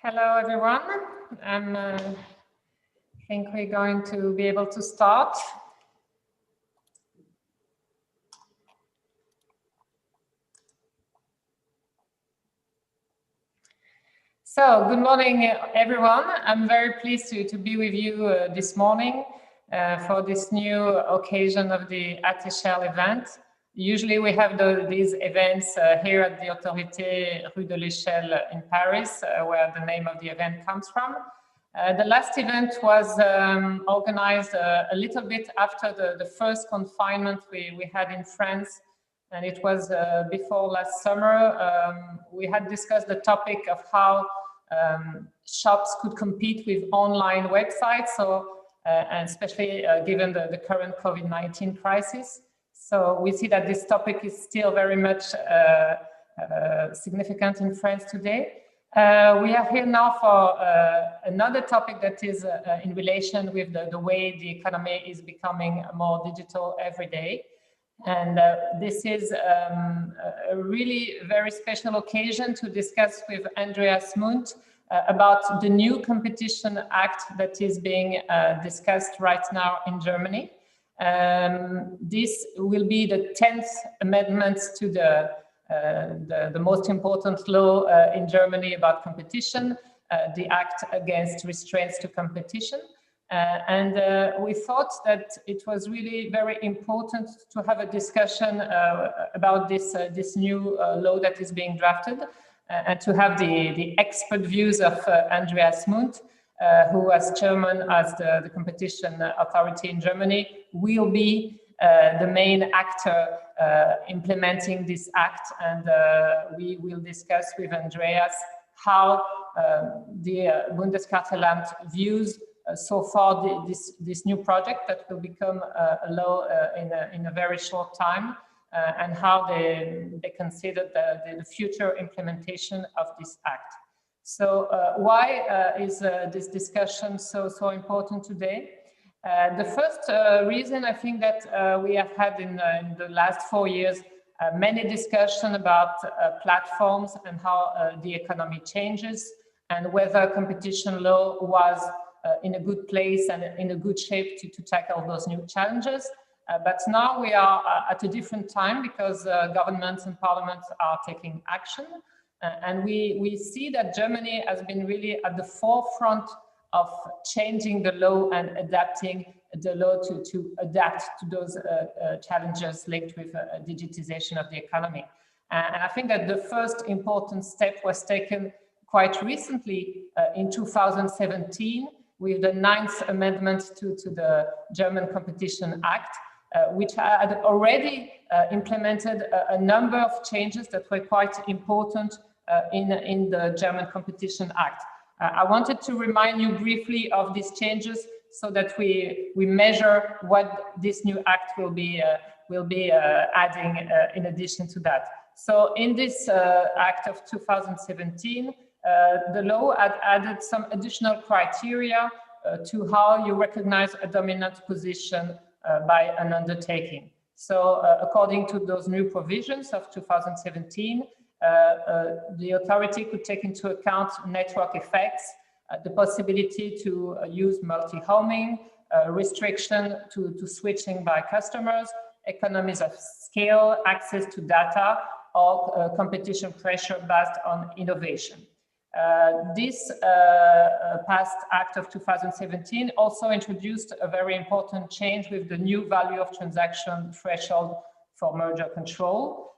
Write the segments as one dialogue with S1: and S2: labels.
S1: Hello, everyone. I think we're going to be able to start. So, good morning, everyone. I'm very pleased to be with you this morning for this new occasion of the Rationale event. Usually we have these events here at the Autorité Rue de l'Échelle in Paris, where the name of the event comes from. The last event was organized a little bit after the first confinement we had in France, and it was before last summer. We had discussed the topic of how shops could compete with online websites, and especially given the current COVID-19 crisis. So we see that this topic is still very much significant in France today. We are here now for another topic that is in relation with the way the economy is becoming more digital every day. And this is a really very special occasion to discuss with Andreas Munt about the new Competition Act that is being discussed right now in Germany. This will be the 10th amendment to the most important law in Germany about competition, the Act Against Restraints to Competition. We thought that it was really very important to have a discussion about this new law that is being drafted, and to have the expert views of Andreas Munt, who as chairman of the competition authority in Germany will be the main actor implementing this act. And we will discuss with Andreas how the Bundeskartellamt views so far this new project that will become a law in a very short time, and how they consider the future implementation of this act. So why is this discussion so important today? The first reason, I think, that we have had in the last 4 years many discussions about platforms and how the economy changes, and whether competition law was in a good place and in a good shape to tackle those new challenges. But now we are at a different time, because governments and parliaments are taking action. And we see that Germany has been really at the forefront of changing the law and adapting the law to adapt to those challenges linked with digitization of the economy. And I think that the first important step was taken quite recently in 2017 with the 9th amendment to the German Competition Act, which had already implemented a number of changes that were quite important in the German Competition Act. I wanted to remind you briefly of these changes so that we measure what this new act will be adding in addition to that. So in this act of 2017, the law had added some additional criteria to how you recognize a dominant position by an undertaking. So according to those new provisions of 2017, the authority could take into account network effects, the possibility to use multi-homing, restriction to switching by customers, economies of scale, access to data, or competition pressure based on innovation. This past act of 2017 also introduced a very important change with the new value of transaction threshold for merger control.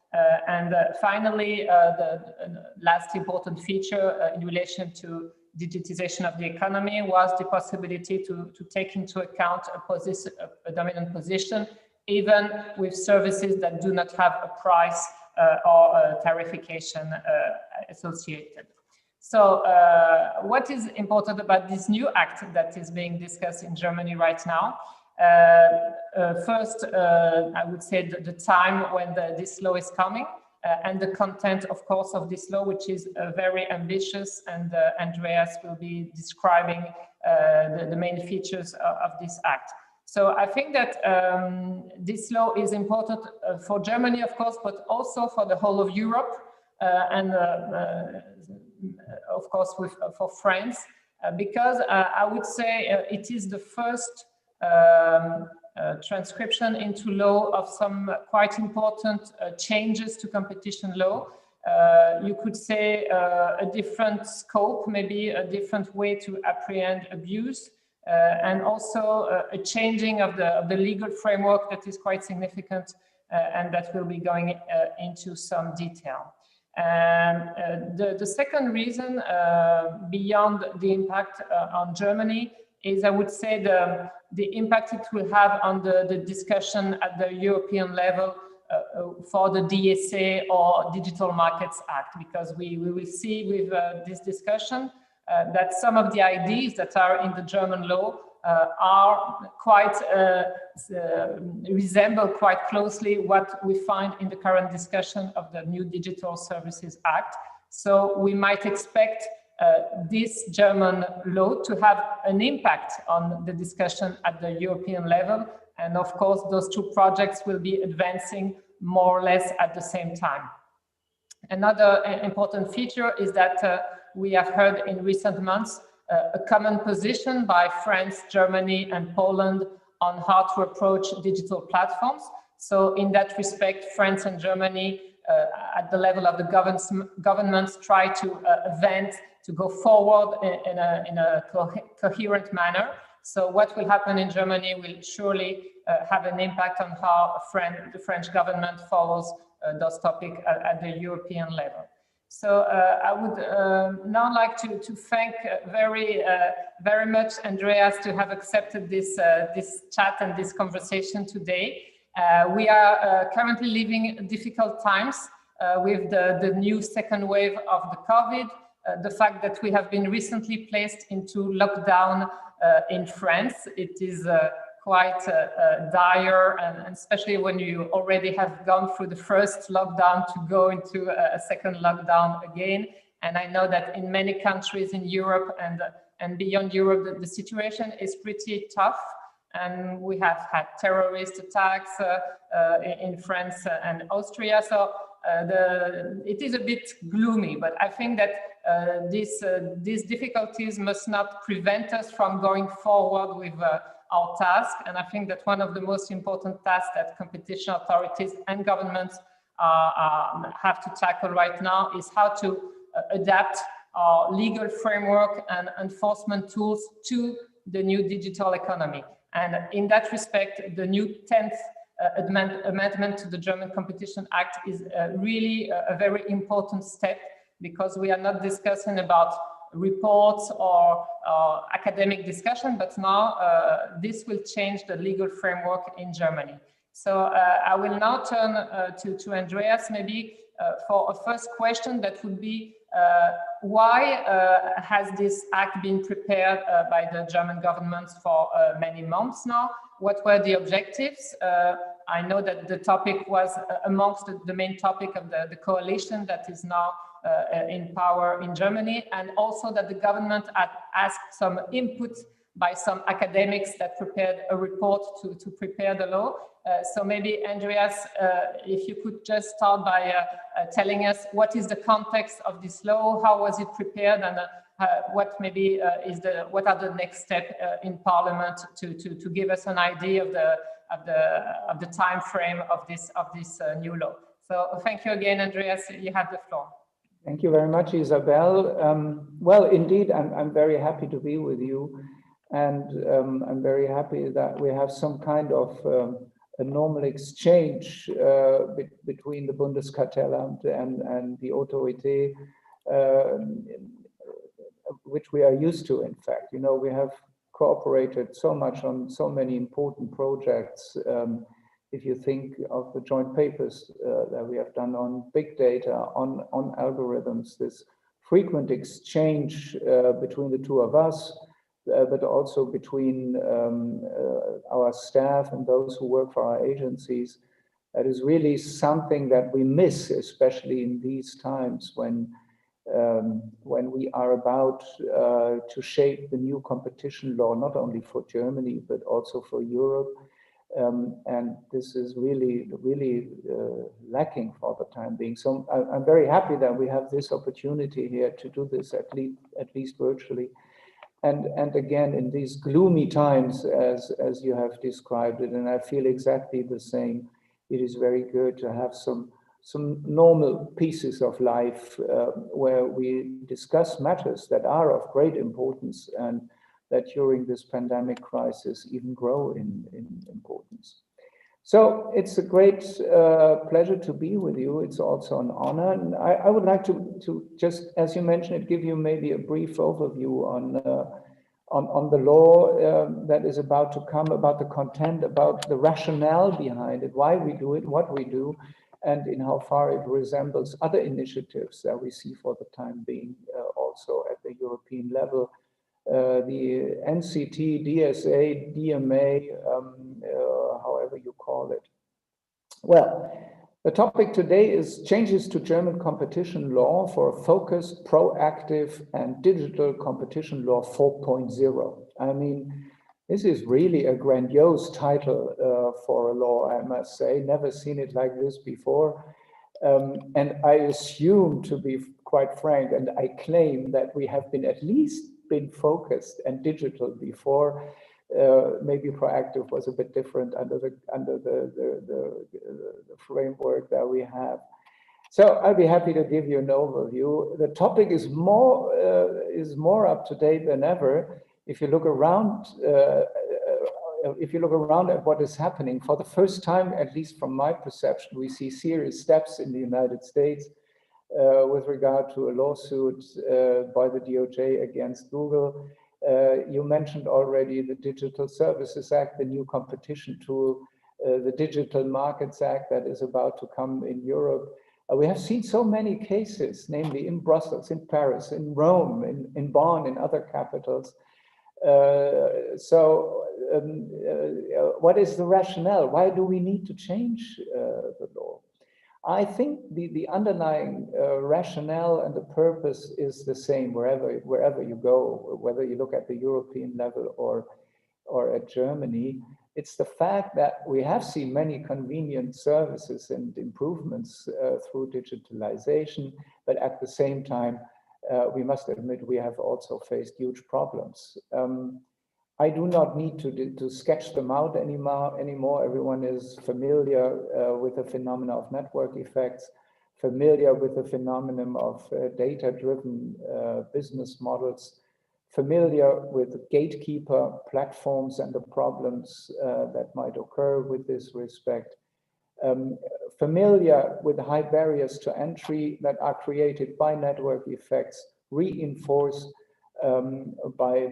S1: And finally, the last important feature in relation to digitization of the economy was the possibility to take into account a dominant position, even with services that do not have a price or a tariffication associated. So what is important about this new act that is being discussed in Germany right now? First, I would say the time when this law is coming, and the content, of course, of this law, which is very ambitious, and Andreas will be describing the main features of this act. So I think that this law is important for Germany, of course, but also for the whole of Europe, and of course for France, because I would say it is the first transcription into law of some quite important changes to competition law. You could say a different scope, maybe a different way to apprehend abuse, and also a changing of the legal framework that is quite significant, and that will be going into some detail. And the second reason, beyond the impact on Germany, is, I would say, the impact it will have on the discussion at the European level for the DSA or Digital Markets Act, because we will see with this discussion that some of the ideas that are in the German law are quite resemble quite closely what we find in the current discussion of the new Digital Services Act. So we might expect this German law to have an impact on the discussion at the European level. And of course, those two projects will be advancing more or less at the same time. Another important feature is that we have heard in recent months a common position by France, Germany, and Poland on how to approach digital platforms. So in that respect, France and Germany at the level of the governments try to advance, to go forward in a coherent manner. So what will happen in Germany will surely have an impact on how the French government follows those topics at the European level. So I would now like to thank very much Andreas to have accepted this chat and this conversation today. We are currently living difficult times with the new second wave of the COVID, the fact that we have been recently placed into lockdown in France. It is quite dire, and especially when you already have gone through the first lockdown, to go into a second lockdown again. And I know that in many countries in Europe and beyond Europe, the situation is pretty tough. And we have had terrorist attacks in France and Austria. So it is a bit gloomy, but I think that these difficulties must not prevent us from going forward with our task. And I think that one of the most important tasks that competition authorities and governments have to tackle right now is how to adapt our legal framework and enforcement tools to the new digital economy. And in that respect, the new 10th amendment to the German Competition Act is really a very important step, because we are not discussing about reports or academic discussion, but now this will change the legal framework in Germany. So I will now turn to Andreas, maybe for a first question that would be, why has this act been prepared by the German government for many months now? What were the objectives? I know that the topic was amongst the main topic of the coalition that is now in power in Germany, and also that the government had asked some input by some academics that prepared a report to prepare the law. So maybe, Andreas, if you could just start by telling us what is the context of this law, how was it prepared, and what maybe what are the next steps in Parliament to give us an idea of the time frame of this new law. So thank you again, Andreas. You have the floor.
S2: Thank you very much, Isabel. Well, indeed, I'm very happy to be with you, and I'm very happy that we have some kind of a normal exchange between the Bundeskartellamt and the Autorité, which we are used to, in fact. You know, we have cooperated so much on so many important projects. If you think of the joint papers that we have done on big data, on algorithms, this frequent exchange between the two of us, but also between our staff and those who work for our agencies, that is really something that we miss, especially in these times when we are about to shape the new competition law, not only for Germany, but also for Europe. And this is really lacking for the time being. So I'm very happy that we have this opportunity here to do this, at least virtually. And again, in these gloomy times, as you have described it, and I feel exactly the same, it is very good to have some normal pieces of life where we discuss matters that are of great importance and that during this pandemic crisis even grow in importance. So it's a great pleasure to be with you. It's also an honor. And I would like to just, as you mentioned it, give you maybe a brief overview on the law that is about to come, about the content, about the rationale behind it, why we do it, what we do, and in how far it resembles other initiatives that we see for the time being also at the European level. The NCT, DSA, DMA, however you call it. Well, the topic today is changes to German competition law for a focused, proactive, and digital competition law 4.0. I mean, this is really a grandiose title for a law, I must say. Never seen it like this before. And I assume, to be quite frank, and I claim that we have been at least been focused and digital before. Maybe proactive was a bit different under the framework that we have. So I'll be happy to give you an overview. The topic is more up to date than ever. If you look around, at what is happening, for the first time, at least from my perception, we see serious steps in the United States with regard to a lawsuit by the DOJ against Google. You mentioned already the Digital Services Act, the new competition tool, the Digital Markets Act that is about to come in Europe. We have seen so many cases, namely in Brussels, in Paris, in Rome, in Bonn, in other capitals. What is the rationale? Why do we need to change the law? I think the underlying rationale and the purpose is the same wherever you go, whether you look at the European level or at Germany. It's the fact that we have seen many convenient services and improvements through digitalization, but at the same time, we must admit we have also faced huge problems. I do not need to sketch them out anymore. Everyone is familiar with the phenomena of network effects, familiar with the phenomenon of data-driven business models, familiar with gatekeeper platforms and the problems that might occur with this respect, familiar with the high barriers to entry that are created by network effects, reinforced by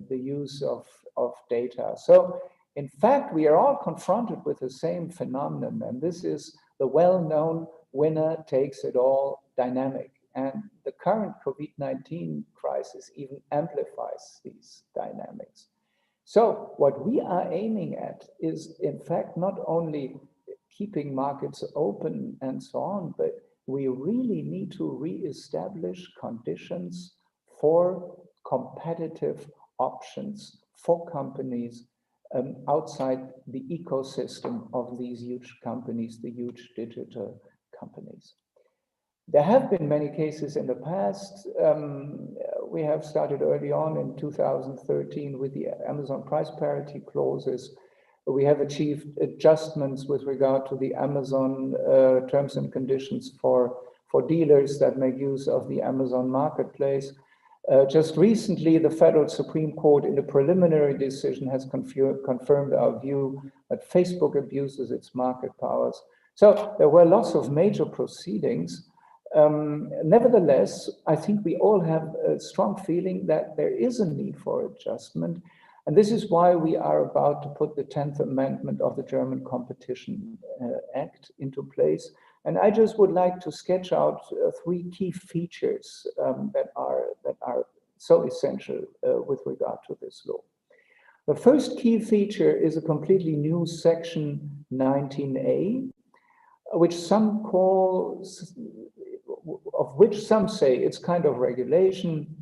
S2: the use of data. So in fact, we are all confronted with the same phenomenon, and this is the well-known winner takes it all dynamic. And the current COVID-19 crisis even amplifies these dynamics. So what we are aiming at is, in fact, not only keeping markets open and so on, but we really need to re-establish conditions for competitive options for companies outside the ecosystem of these huge companies, the huge digital companies. There have been many cases in the past. We have started early on in 2013 with the Amazon price parity clauses. We have achieved adjustments with regard to the Amazon terms and conditions for dealers that make use of the Amazon marketplace. Just recently, the Federal Supreme Court in a preliminary decision has confirmed our view that Facebook abuses its market powers. So there were lots of major proceedings. Nevertheless, I think we all have a strong feeling that there is a need for adjustment. And this is why we are about to put the 10th Amendment of the German Competition Act into place. And I just would like to sketch out three key features that are so essential with regard to this law. The first key feature is a completely new section 19A, which some call, of which some say it's kind of regulation.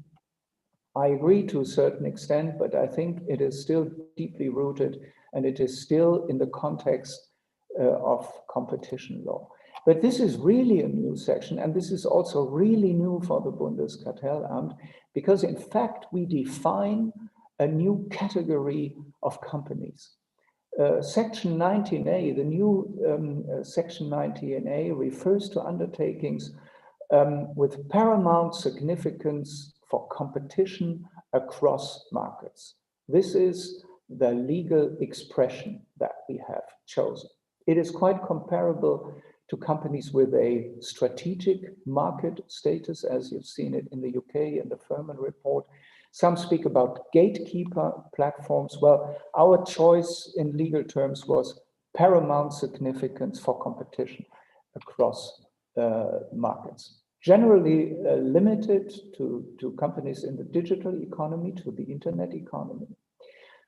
S2: I agree to a certain extent, but I think it is still deeply rooted and it is still in the context of competition law. But this is really a new section, and this is also really new for the Bundeskartellamt, because in fact we define a new category of companies. Section 19a, the new Section 19a refers to undertakings with paramount significance for competition across markets. This is the legal expression that we have chosen. It is quite comparable to companies with a strategic market status, as you've seen it in the UK in the Furman report. Some speak about gatekeeper platforms. Well, our choice in legal terms was paramount significance for competition across markets. Generally limited to companies in the digital economy, to the internet economy.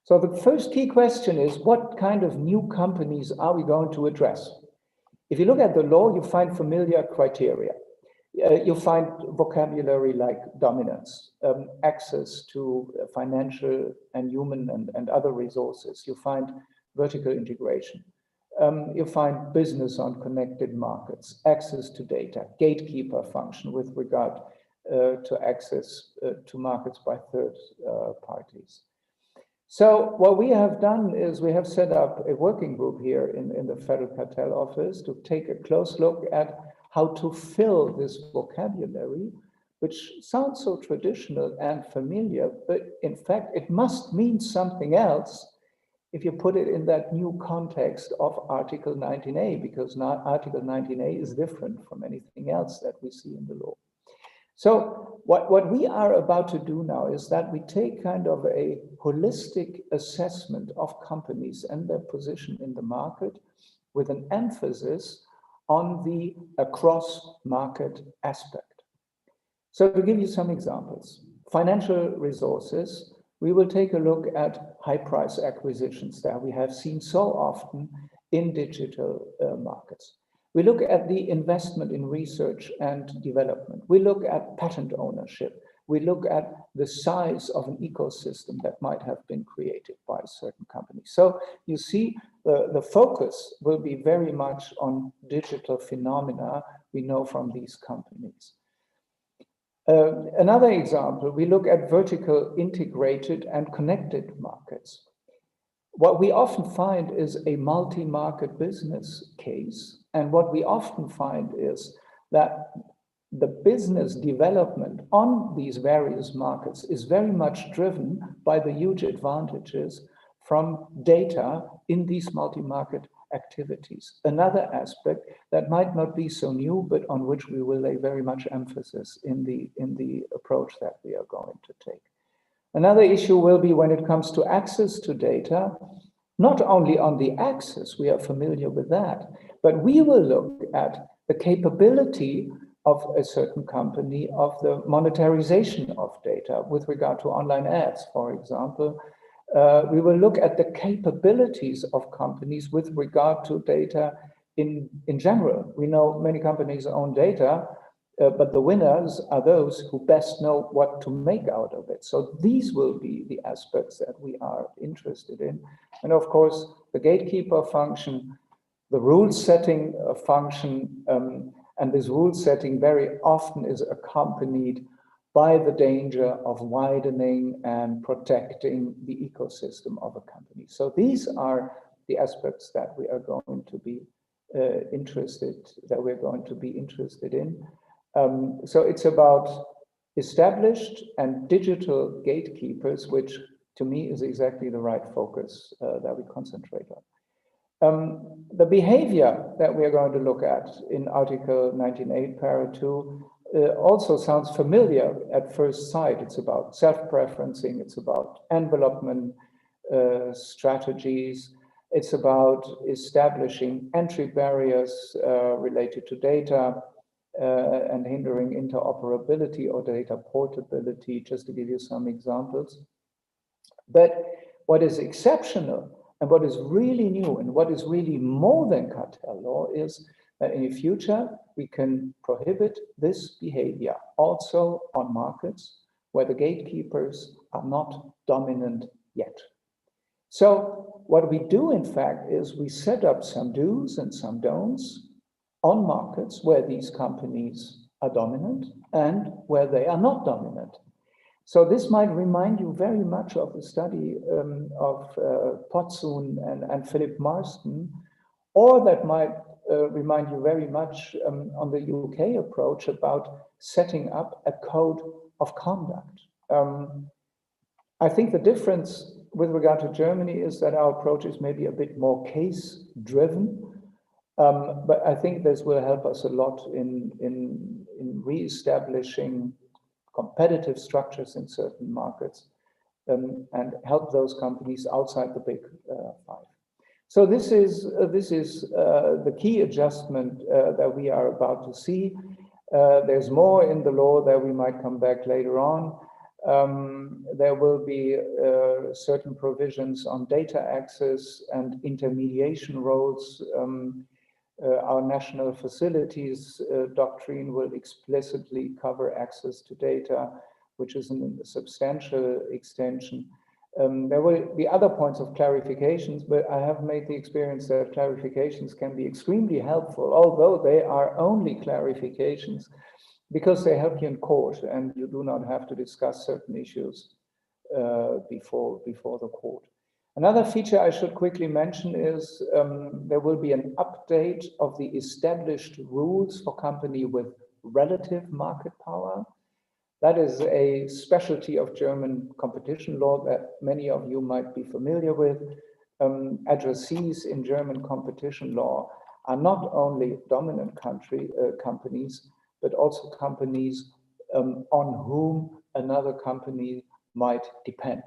S2: So the first key question is, what kind of new companies are we going to address? If you look at the law, you find familiar criteria. You find vocabulary like dominance, access to financial and human and other resources. You find vertical integration. You find business on connected markets, access to data, gatekeeper function with regard to access to markets by third parties. So what we have done is we have set up a working group here in the Federal Cartel Office to take a close look at how to fill this vocabulary, which sounds so traditional and familiar, but in fact, it must mean something else if you put it in that new context of Article 19a, because now Article 19a is different from anything else that we see in the law. So what we are about to do now is that we take kind of a holistic assessment of companies and their position in the market with an emphasis on the across market aspect. So to give you some examples, financial resources, we will take a look at high price acquisitions that we have seen so often in digital markets. We look at the investment in research and development. We look at patent ownership. We look at the size of an ecosystem that might have been created by a certain company. So you see, the focus will be very much on digital phenomena we know from these companies. Another example, we look at vertical integrated and connected markets. What we often find is a multi-market business case. And what we often find is that the business development on these various markets is very much driven by the huge advantages from data in these multi-market activities. Another aspect that might not be so new, but on which we will lay very much emphasis in the approach that we are going to take. Another issue will be when it comes to access to data, not only on the access, we are familiar with that, but we will look at the capability of a certain company of the monetarization of data with regard to online ads, for example. We will look at the capabilities of companies with regard to data in general. We know many companies own data, but the winners are those who best know what to make out of it. So these will be the aspects that we are interested in. And of course, the gatekeeper function, the rule setting function, and this rule setting very often is accompanied by the danger of widening and protecting the ecosystem of a company. So these are the aspects that we are going to be interested in. So it's about established and digital gatekeepers, which to me is exactly the right focus that we concentrate on. The behavior that we are going to look at in Article 19.8, Para 2, also sounds familiar at first sight. It's about self-preferencing, it's about envelopment strategies, it's about establishing entry barriers related to data and hindering interoperability or data portability, just to give you some examples. But what is exceptional and what is really new and what is really more than cartel law is that in the future, we can prohibit this behavior also on markets where the gatekeepers are not dominant yet. So what we do, in fact, is we set up some do's and some don'ts on markets where these companies are dominant and where they are not dominant. So this might remind you very much of the study of Potsoon and Philip Marston, or that might remind you very much on the UK approach about setting up a code of conduct. I think the difference with regard to Germany is that our approach is maybe a bit more case-driven, but I think this will help us a lot in re-establishing competitive structures in certain markets and help those companies outside the big five. So this is the key adjustment that we are about to see. There's more in the law that we might come back later on. There will be certain provisions on data access and intermediation roles. Our national facilities doctrine will explicitly cover access to data, which is a substantial extension. There will be other points of clarifications, but I have made the experience that clarifications can be extremely helpful, although they are only clarifications, because they help you in court and you do not have to discuss certain issues before the court. Another feature I should quickly mention is there will be an update of the established rules for company with relative market power. That is a specialty of German competition law that many of you might be familiar with. Addressees in German competition law are not only dominant companies, but also companies on whom another company might depend.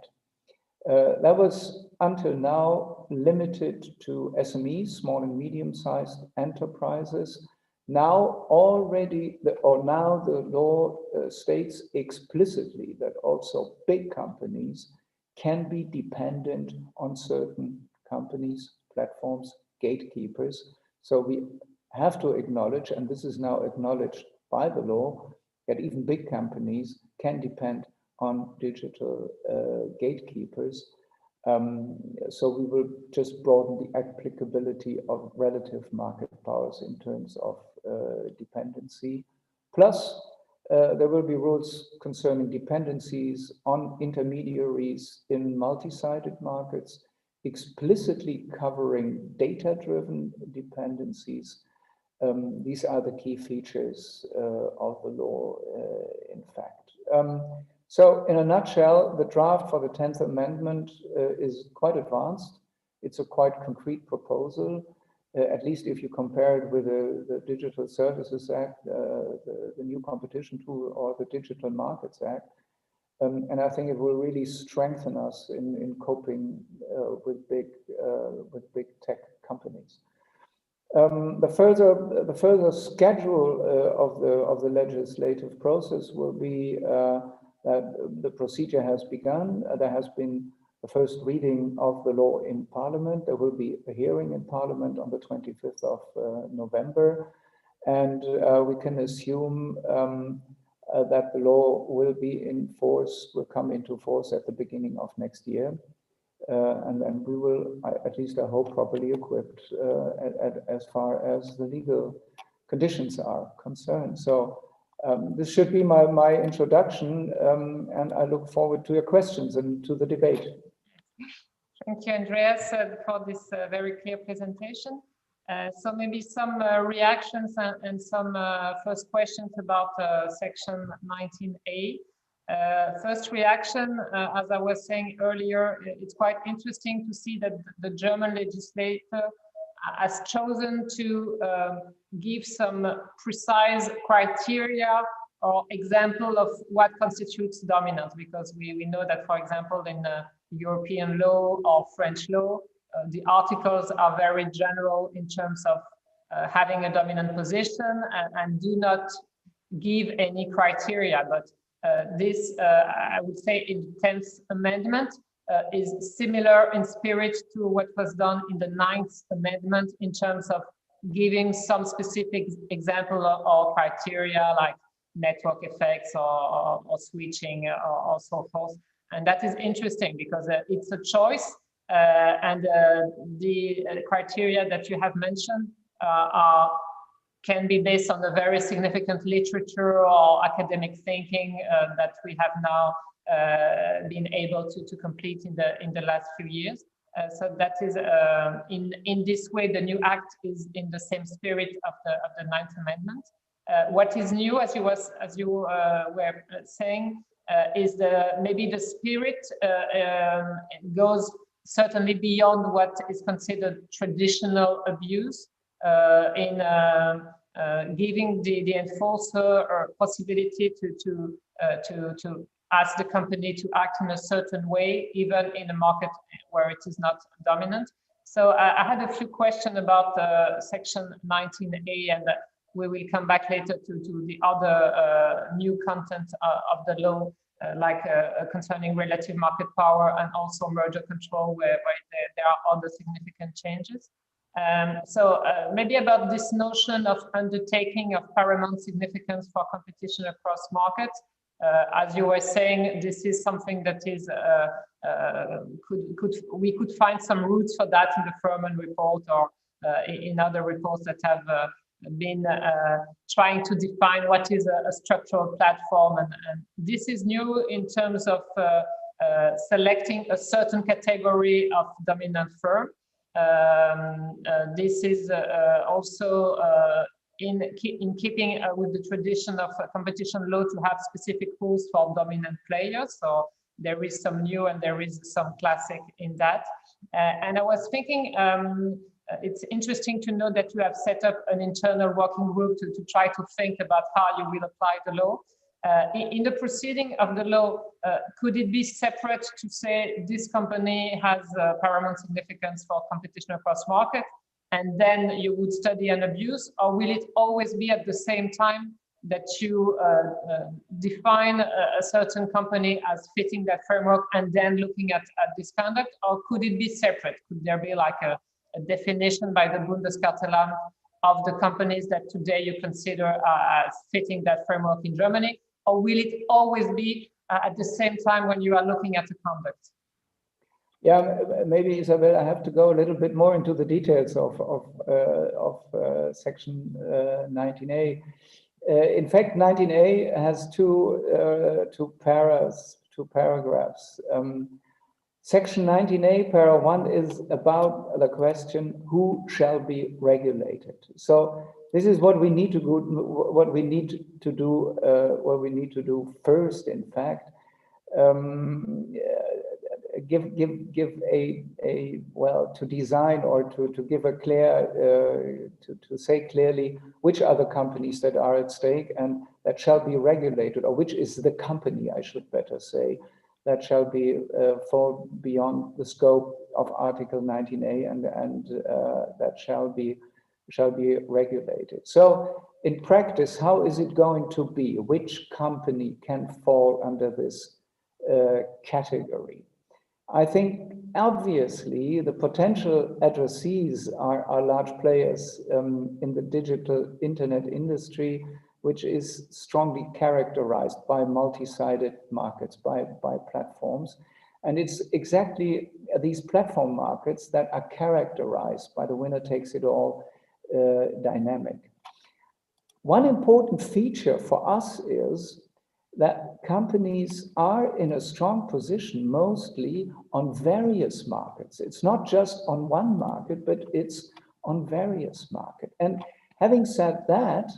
S2: That was until now limited to SMEs, small and medium-sized enterprises. Now the law states explicitly that also big companies can be dependent on certain companies, platforms, gatekeepers. So we have to acknowledge, and this is now acknowledged by the law, that even big companies can depend on digital gatekeepers. So we will just broaden the applicability of relative market powers in terms of dependency. Plus, there will be rules concerning dependencies on intermediaries in multi-sided markets, explicitly covering data-driven dependencies. These are the key features of the law, in fact. So in a nutshell, the draft for the 10th Amendment is quite advanced. It's a quite concrete proposal, at least if you compare it with the Digital Services Act, the new competition tool, or the Digital Markets Act. And I think it will really strengthen us in coping with big tech companies. The further schedule of the legislative process will be that the procedure has begun. There has been the first reading of the law in Parliament. There will be a hearing in Parliament on the 25th of November. And we can assume that the law will come into force at the beginning of next year. And then we will, at least I hope, properly equipped as far as the legal conditions are concerned. So this should be my introduction, and I look forward to your questions and to the debate.
S1: Thank you, Andreas, for this very clear presentation. So maybe some reactions and some first questions about section 19A. First reaction, as I was saying earlier, it's quite interesting to see that the German legislator has chosen to give some precise criteria or example of what constitutes dominance, because we know that, for example, in European law or French law, the articles are very general in terms of having a dominant position and do not give any criteria. But this, I would say, in the 10th Amendment is similar in spirit to what was done in the 9th Amendment in terms of giving some specific example or criteria like network effects or switching or so forth. And that is interesting because it's a choice The criteria that you have mentioned can be based on the very significant literature or academic thinking that we have now been able to complete in the last few years. So that is in this way, the new act is in the same spirit of the Ninth Amendment. What is new, as you were saying, is maybe the spirit goes certainly beyond what is considered traditional abuse in giving the enforcer a possibility to ask the company to act in a certain way, even in a market where it is not dominant. So I had a few questions about Section 19A, and we will come back later to the other new content of the law, like concerning relative market power and also merger control, where there are other significant changes. So maybe about this notion of undertaking of paramount significance for competition across markets. As you were saying, this is something that is we could find some roots for that in the Furman report or in other reports that have been trying to define what is a structural platform, and this is new in terms of selecting a certain category of dominant firm. This is also in keeping with the tradition of competition law to have specific rules for dominant players. So there is some new and there is some classic in that. And I was thinking, it's interesting to know that you have set up an internal working group to try to think about how you will apply the law. In the proceeding of the law, could it be separate to say this company has paramount significance for competition across market, and then you would study an abuse, or will it always be at the same time that you define a certain company as fitting that framework and then looking at this conduct, or could it be separate? Could there be like a definition by the Bundeskartellamt of the companies that today you consider as fitting that framework in Germany, or will it always be at the same time when you are looking at the conduct?
S2: Yeah, maybe, Isabel, I have to go a little bit more into the details of Section 19A. In fact, 19A has two paragraphs. Section 19A, para 1, is about the question who shall be regulated. So this is what we need to do. What we need to do first. In fact, give a well, to design or to give a clear to say clearly which are the companies that are at stake and that shall be regulated, or which is the company, I should better say, that shall be fall beyond the scope of Article 19A and that shall be regulated. So in practice, how is it going to be? Which company can fall under this category? I think obviously the potential addressees are large players in the digital internet industry, which is strongly characterized by multi-sided markets, by platforms. And it's exactly these platform markets that are characterized by the winner-takes-it-all dynamic. One important feature for us is that companies are in a strong position mostly on various markets. It's not just on one market, but it's on various markets. And having said that,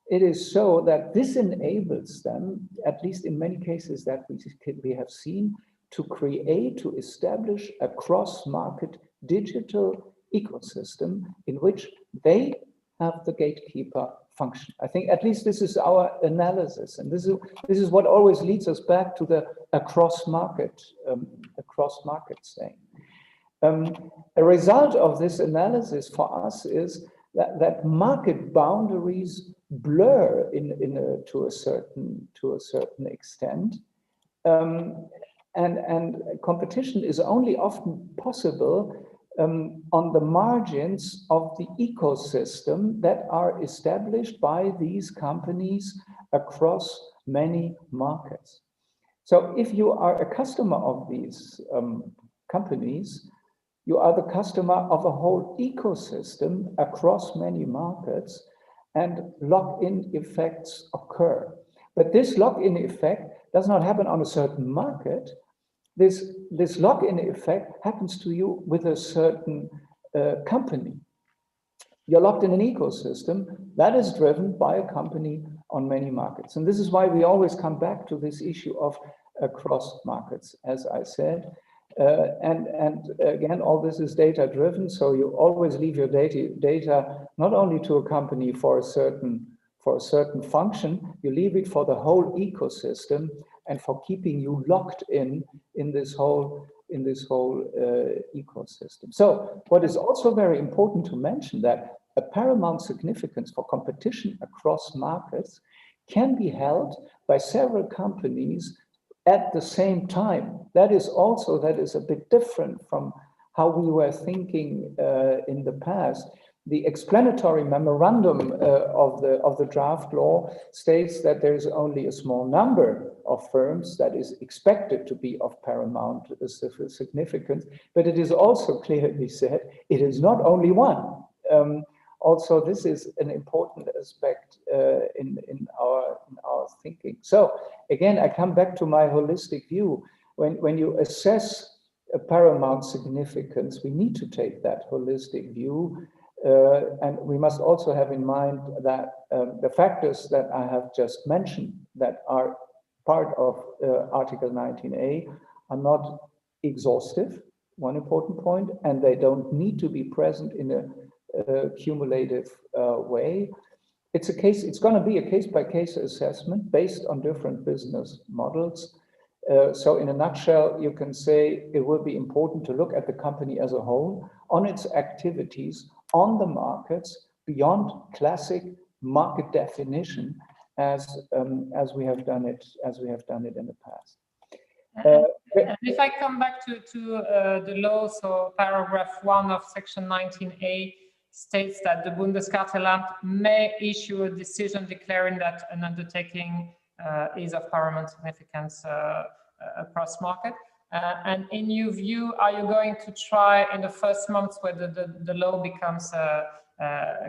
S2: it is so that this enables them, at least in many cases that we have seen, to establish a cross-market digital ecosystem in which they have the gatekeeper function. I think at least this is our analysis, and this is what always leads us back to the cross-market thing. A result of this analysis for us is that market boundaries blur to a certain extent, and competition is only often possible on the margins of the ecosystem that are established by these companies across many markets. So if you are a customer of these companies, You are the customer of a whole ecosystem across many markets, and lock-in effects occur. But this lock-in effect does not happen on a certain market. This lock-in effect happens to you with a certain company. You're locked in an ecosystem that is driven by a company on many markets. And this is why we always come back to this issue of across markets, as I said. And again, all this is data driven. So you always leave your data not only to a company for a certain function, you leave it for the whole ecosystem and for keeping you locked in this whole ecosystem. So what is also very important to mention that a paramount significance for competition across markets can be held by several companies at the same time. That is a bit different from how we were thinking in the past. The explanatory memorandum of the draft law states that there is only a small number of firms that is expected to be of paramount significance, but it is also clearly said it is not only one. Also, this is an important aspect in our thinking. So again, I come back to my holistic view. When you assess a paramount significance, we need to take that holistic view. And we must also have in mind that the factors that I have just mentioned that are part of Article 19A are not exhaustive, one important point, and they don't need to be present in a cumulative way. It's going to be a case-by-case assessment based on different business models. So in a nutshell, you can say it will be important to look at the company as a whole, on its activities, on the markets, beyond classic market definition, as we have done it in the past.
S1: And if I come back to the law, so paragraph 1 of section 19A states that the Bundeskartellamt may issue a decision declaring that an undertaking is of paramount significance across market. And in your view, are you going to try in the first months where the law becomes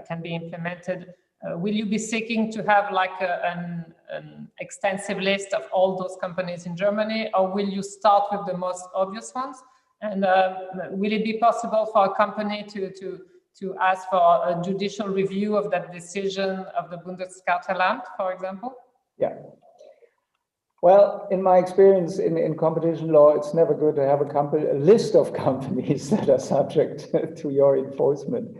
S1: can be implemented? Will you be seeking to have like an extensive list of all those companies in Germany, or will you start with the most obvious ones? And will it be possible for a company to ask for a judicial review of that decision of the Bundeskartellamt, for example?
S2: Yeah. Well, in my experience in competition law, it's never good to have a list of companies that are subject to your enforcement.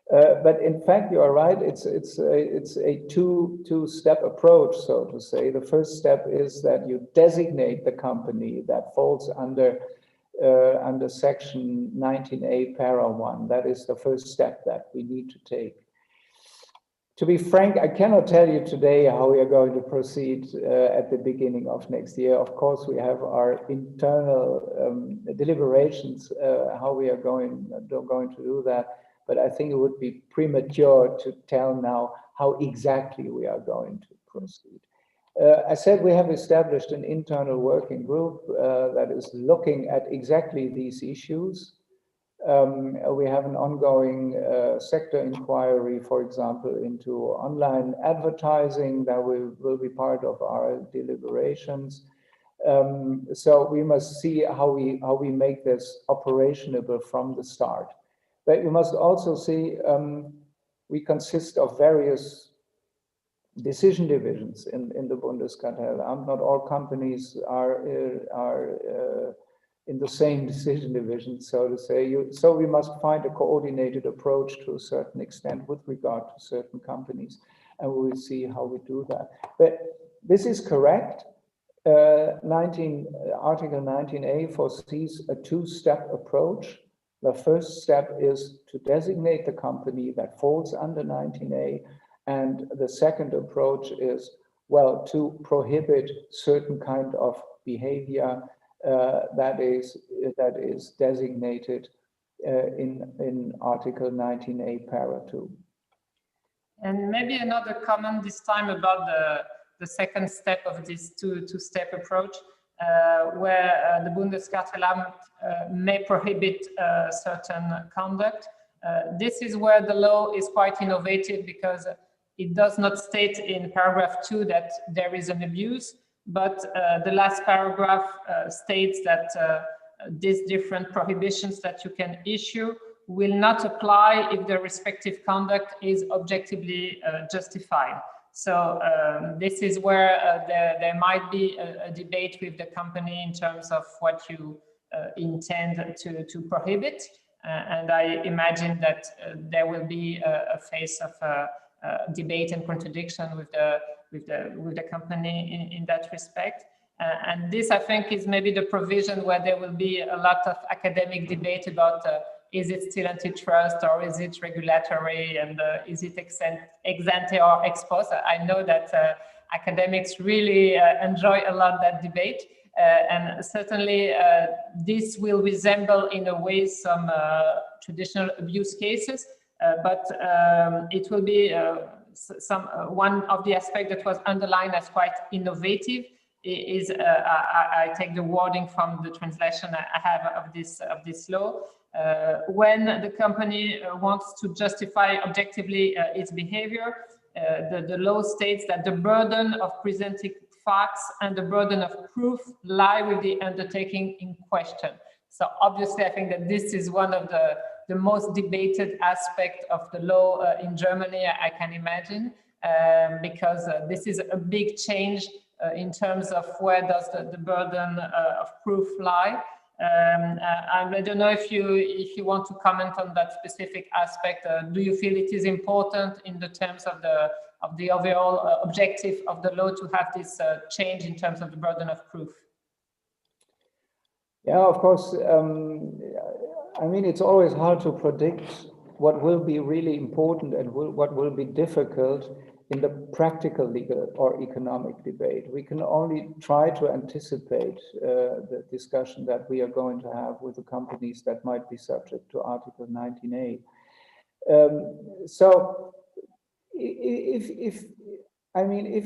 S2: But in fact, you are right. It's a two-step approach, so to say. The first step is that you designate the company that falls under section 19A para 1. That is the first step that we need to take. To be frank, I cannot tell you today how we are going to proceed at the beginning of next year. Of course, we have our internal deliberations, how we are going to do that. But I think it would be premature to tell now how exactly we are going to proceed. I said we have established an internal working group that is looking at exactly these issues. We have an ongoing sector inquiry, for example, into online advertising that will be part of our deliberations. So we must see how we make this operationable from the start. But you must also see we consist of various decision divisions in the Bundeskartellamt. Not all companies are in the same decision division, so to say. So we must find a coordinated approach to a certain extent with regard to certain companies, and we will see how we do that. But this is correct. Article 19A foresees a two-step approach. The first step is to designate the company that falls under 19A, and the second approach is, well, to prohibit certain kind of behavior that is designated in Article 19A para 2.
S1: And maybe another comment this time about the second step of this two-step approach. where the Bundeskartellamt may prohibit certain conduct. This is where the law is quite innovative, because it does not state in paragraph 2 that there is an abuse, but the last paragraph states that these different prohibitions that you can issue will not apply if the respective conduct is objectively justified. So this is where there might be a debate with the company in terms of what you intend to prohibit. And I imagine that there will be a phase of debate and contradiction with the company in that respect. And this, I think, is maybe the provision where there will be a lot of academic debate about is it still antitrust or is it regulatory, and is it ex ante or ex post? I know that academics really enjoy a lot that debate. And certainly this will resemble in a way some traditional abuse cases, but it will be one of the aspects that was underlined as quite innovative is I take the wording from the translation I have of this law. When the company wants to justify objectively its behavior, the law states that the burden of presenting facts and the burden of proof lie with the undertaking in question. So obviously, I think that this is one of the most debated aspect of the law in Germany, I can imagine, because this is a big change in terms of where does the burden of proof lie. I don't know if you want to comment on that specific aspect. Do you feel it is important in the terms of the overall objective of the law to have this change in terms of the burden of proof?
S2: Yeah, of course. I mean, it's always hard to predict what will be really important and what will be difficult in the practical legal or economic debate. We can only try to anticipate the discussion that we are going to have with the companies that might be subject to Article 19A. So if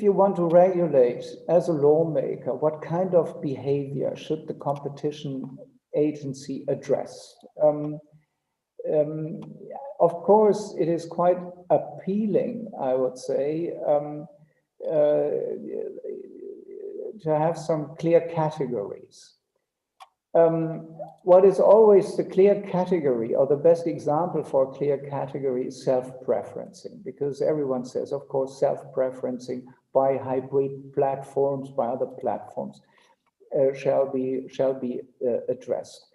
S2: you want to regulate as a lawmaker, what kind of behavior should the competition agency address? Of course, it is quite appealing, I would say, to have some clear categories. What is always the clear category, or the best example for a clear category, is self-preferencing, because everyone says, of course, self-preferencing by hybrid platforms, by other platforms, shall be addressed.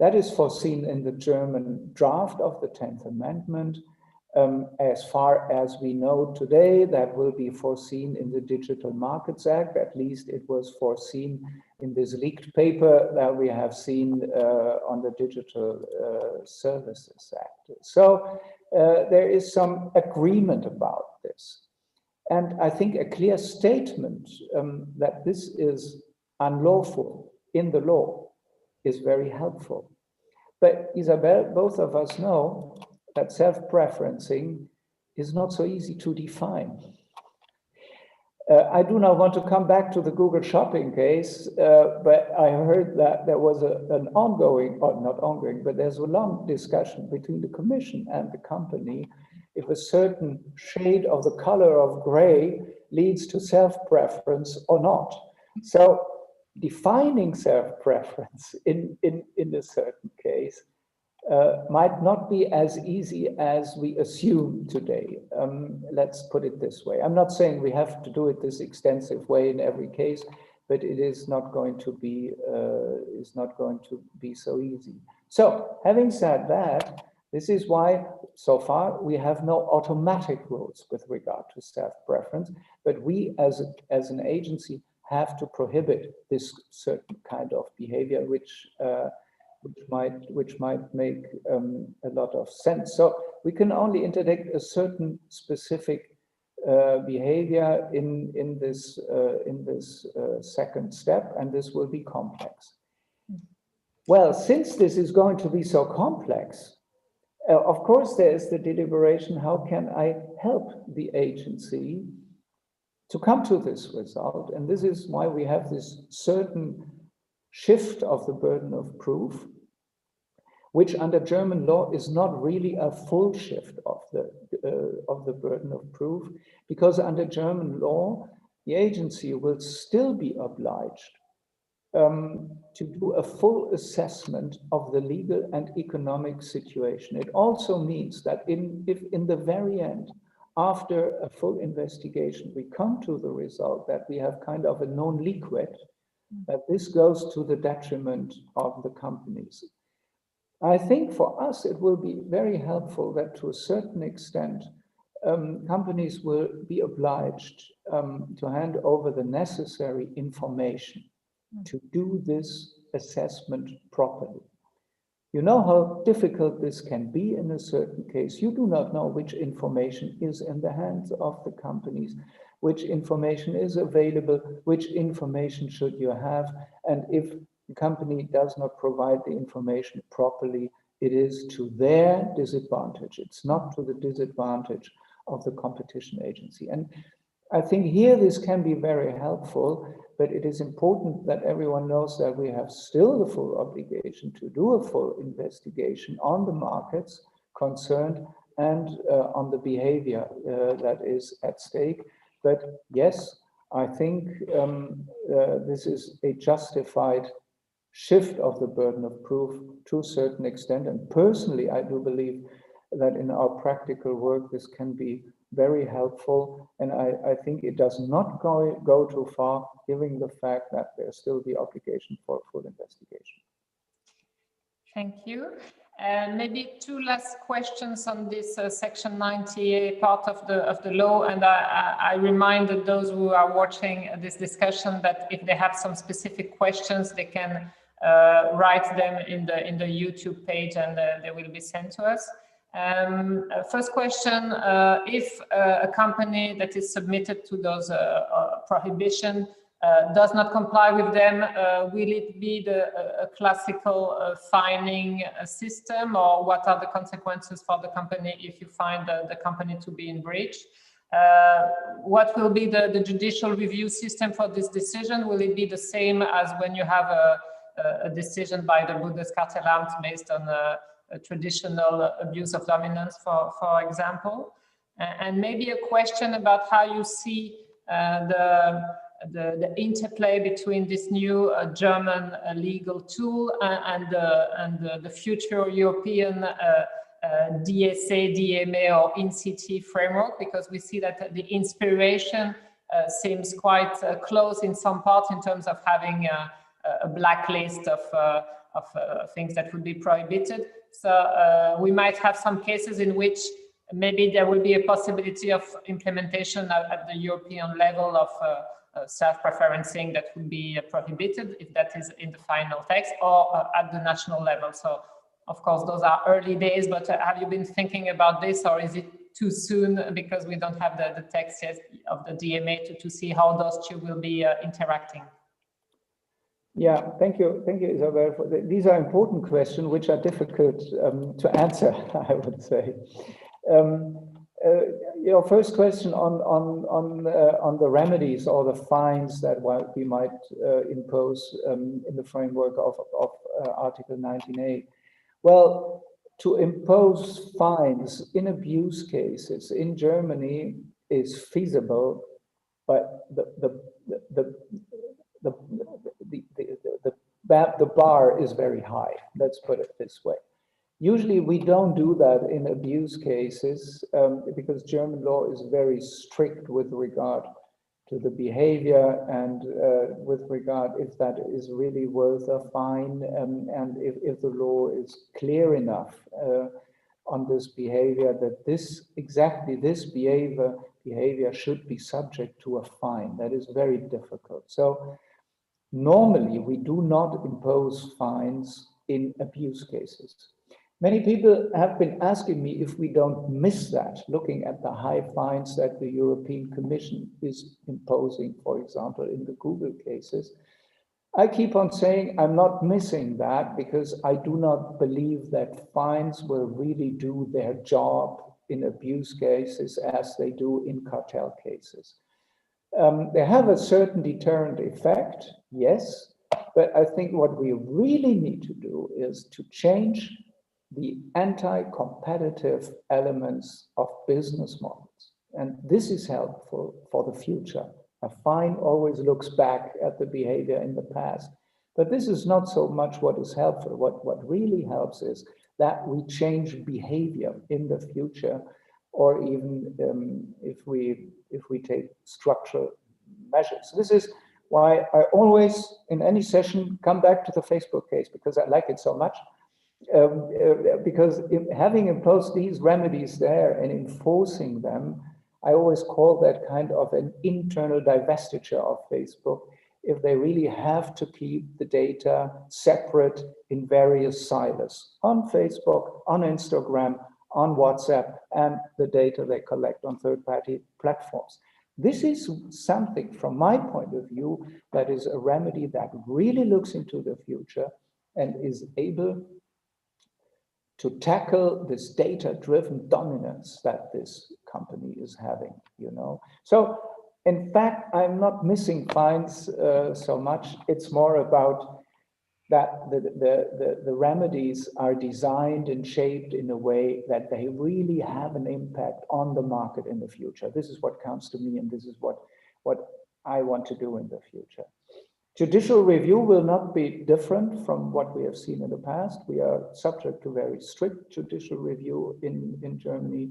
S2: That is foreseen in the German draft of the 10th Amendment. As far as we know today, that will be foreseen in the Digital Markets Act. At least it was foreseen in this leaked paper that we have seen on the Digital Services Act. So there is some agreement about this. And I think a clear statement that this is unlawful in the law is very helpful. But Isabel, both of us know that self-preferencing is not so easy to define. I do not want to come back to the Google shopping case, but I heard that there was an ongoing, or not ongoing, but there's a long discussion between the Commission and the company if a certain shade of the color of gray leads to self-preference or not. So defining self-preference in a certain case might not be as easy as we assume today. Let's put it this way. I'm not saying we have to do it this extensive way in every case, but it is not going to be so easy. So, having said that, this is why so far we have no automatic rules with regard to self-preference, but we as an agency have to prohibit this certain kind of behavior, which might make a lot of sense. So we can only interdict a certain specific behavior in this second step, and this will be complex. Well, since this is going to be so complex, of course there is the deliberation: how can I help the agency to come to this result? And this is why we have this certain shift of the burden of proof, which under German law is not really a full shift of the burden of proof, because under German law, the agency will still be obliged to do a full assessment of the legal and economic situation. It also means that if in the very end, after a full investigation, we come to the result that we have kind of a non liquid, that this goes to the detriment of the companies. I think for us, it will be very helpful that to a certain extent, companies will be obliged to hand over the necessary information to do this assessment properly. You know how difficult this can be in a certain case. You do not know which information is in the hands of the companies, which information is available, which information should you have, and if the company does not provide the information properly, it is to their disadvantage. It's not to the disadvantage of the competition agency. And I think here this can be very helpful, but it is important that everyone knows that we have still the full obligation to do a full investigation on the markets concerned and on the behavior that is at stake. But yes, I think this is a justified shift of the burden of proof to a certain extent. And personally, I do believe that in our practical work, this can be very helpful. And I think it does not go too far, given the fact that there's still the obligation for full investigation.
S1: Thank you. And maybe two last questions on this Section 90A part of the law. And I reminded those who are watching this discussion that if they have some specific questions, they can write them in the YouTube page, and they will be sent to us. First question, if a company that is submitted to those prohibition does not comply with them, will it be a classical fining system, or what are the consequences for the company if you find the company to be in breach? What will be the judicial review system for this decision? Will it be the same as when you have a decision by the Bundeskartellamt based on a traditional abuse of dominance, for example? And maybe a question about how you see the interplay between this new German legal tool and the future European DSA, DMA or INCT framework, because we see that the inspiration seems quite close in some parts in terms of having a blacklist of things that would be prohibited. So we might have some cases in which maybe there will be a possibility of implementation at the European level of self-preferencing that would be prohibited, if that is in the final text, or at the national level. So of course, those are early days, but have you been thinking about this, or is it too soon because we don't have the text yet of the DMA to see how those two will be interacting?
S2: Yeah, thank you, Isabel. These are important questions which are difficult to answer, I would say. Your first question on the remedies or the fines that we might impose in the framework of Article 19A. Well, to impose fines in abuse cases in Germany is feasible, but the bar is very high. Let's put it this way. Usually we don't do that in abuse cases because German law is very strict with regard to the behavior and with regard if that is really worth a fine and if the law is clear enough on this behavior that exactly this behavior should be subject to a fine. That is very difficult. So normally we do not impose fines in abuse cases. Many people have been asking me if we don't miss that, looking at the high fines that the European Commission is imposing, for example, in the Google cases. I keep on saying I'm not missing that because I do not believe that fines will really do their job in abuse cases as they do in cartel cases. They have a certain deterrent effect, yes, But I think what we really need to do is to change the anti-competitive elements of business models. And this is helpful for the future. A fine always looks back at the behavior in the past. But this is not so much what is helpful. What really helps is that we change behavior in the future, or even if we take structural measures. This is why I always, in any session, come back to the Facebook case, because I like it so much. Because having imposed these remedies there and enforcing them, I always call that kind of an internal divestiture of Facebook, if they really have to keep the data separate in various silos on Facebook, on Instagram, on WhatsApp, and the data they collect on third-party platforms. This is something, from my point of view, that is a remedy that really looks into the future and is able to tackle this data-driven dominance that this company is having, you know. So, in fact, I'm not missing fines so much. It's more about that the remedies are designed and shaped in a way that they really have an impact on the market in the future. This is what counts to me, and this is what I want to do in the future. Judicial review will not be different from what we have seen in the past. We are subject to very strict judicial review in Germany.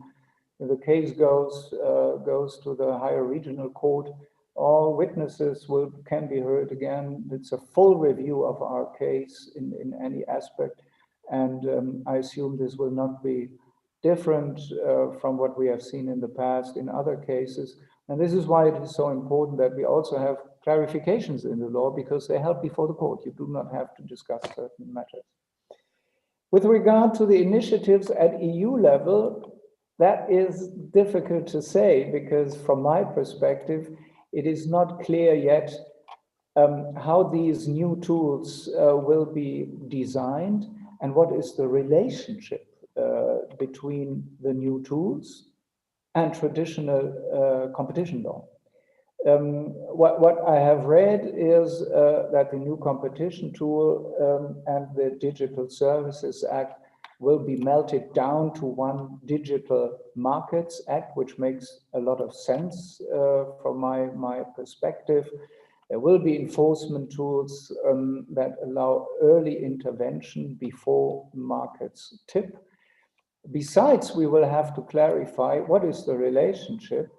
S2: If the case goes to the higher regional court, all witnesses can be heard again. It's a full review of our case in any aspect. And I assume this will not be different from what we have seen in the past in other cases. And this is why it is so important that we also have clarifications in the law, because they help before the court. You do not have to discuss certain matters. With regard to the initiatives at EU level, that is difficult to say, because from my perspective, it is not clear yet how these new tools will be designed and what is the relationship between the new tools and traditional competition law. What I have read is that the new competition tool and the Digital Services Act will be melted down to one Digital Markets Act, which makes a lot of sense from my perspective. There will be enforcement tools that allow early intervention before markets tip. Besides, we will have to clarify what is the relationship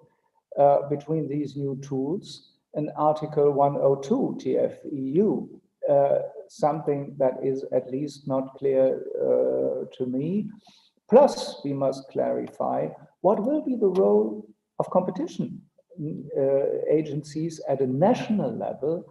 S2: between these new tools and Article 102 TFEU, something that is at least not clear to me. Plus, we must clarify what will be the role of competition agencies at a national level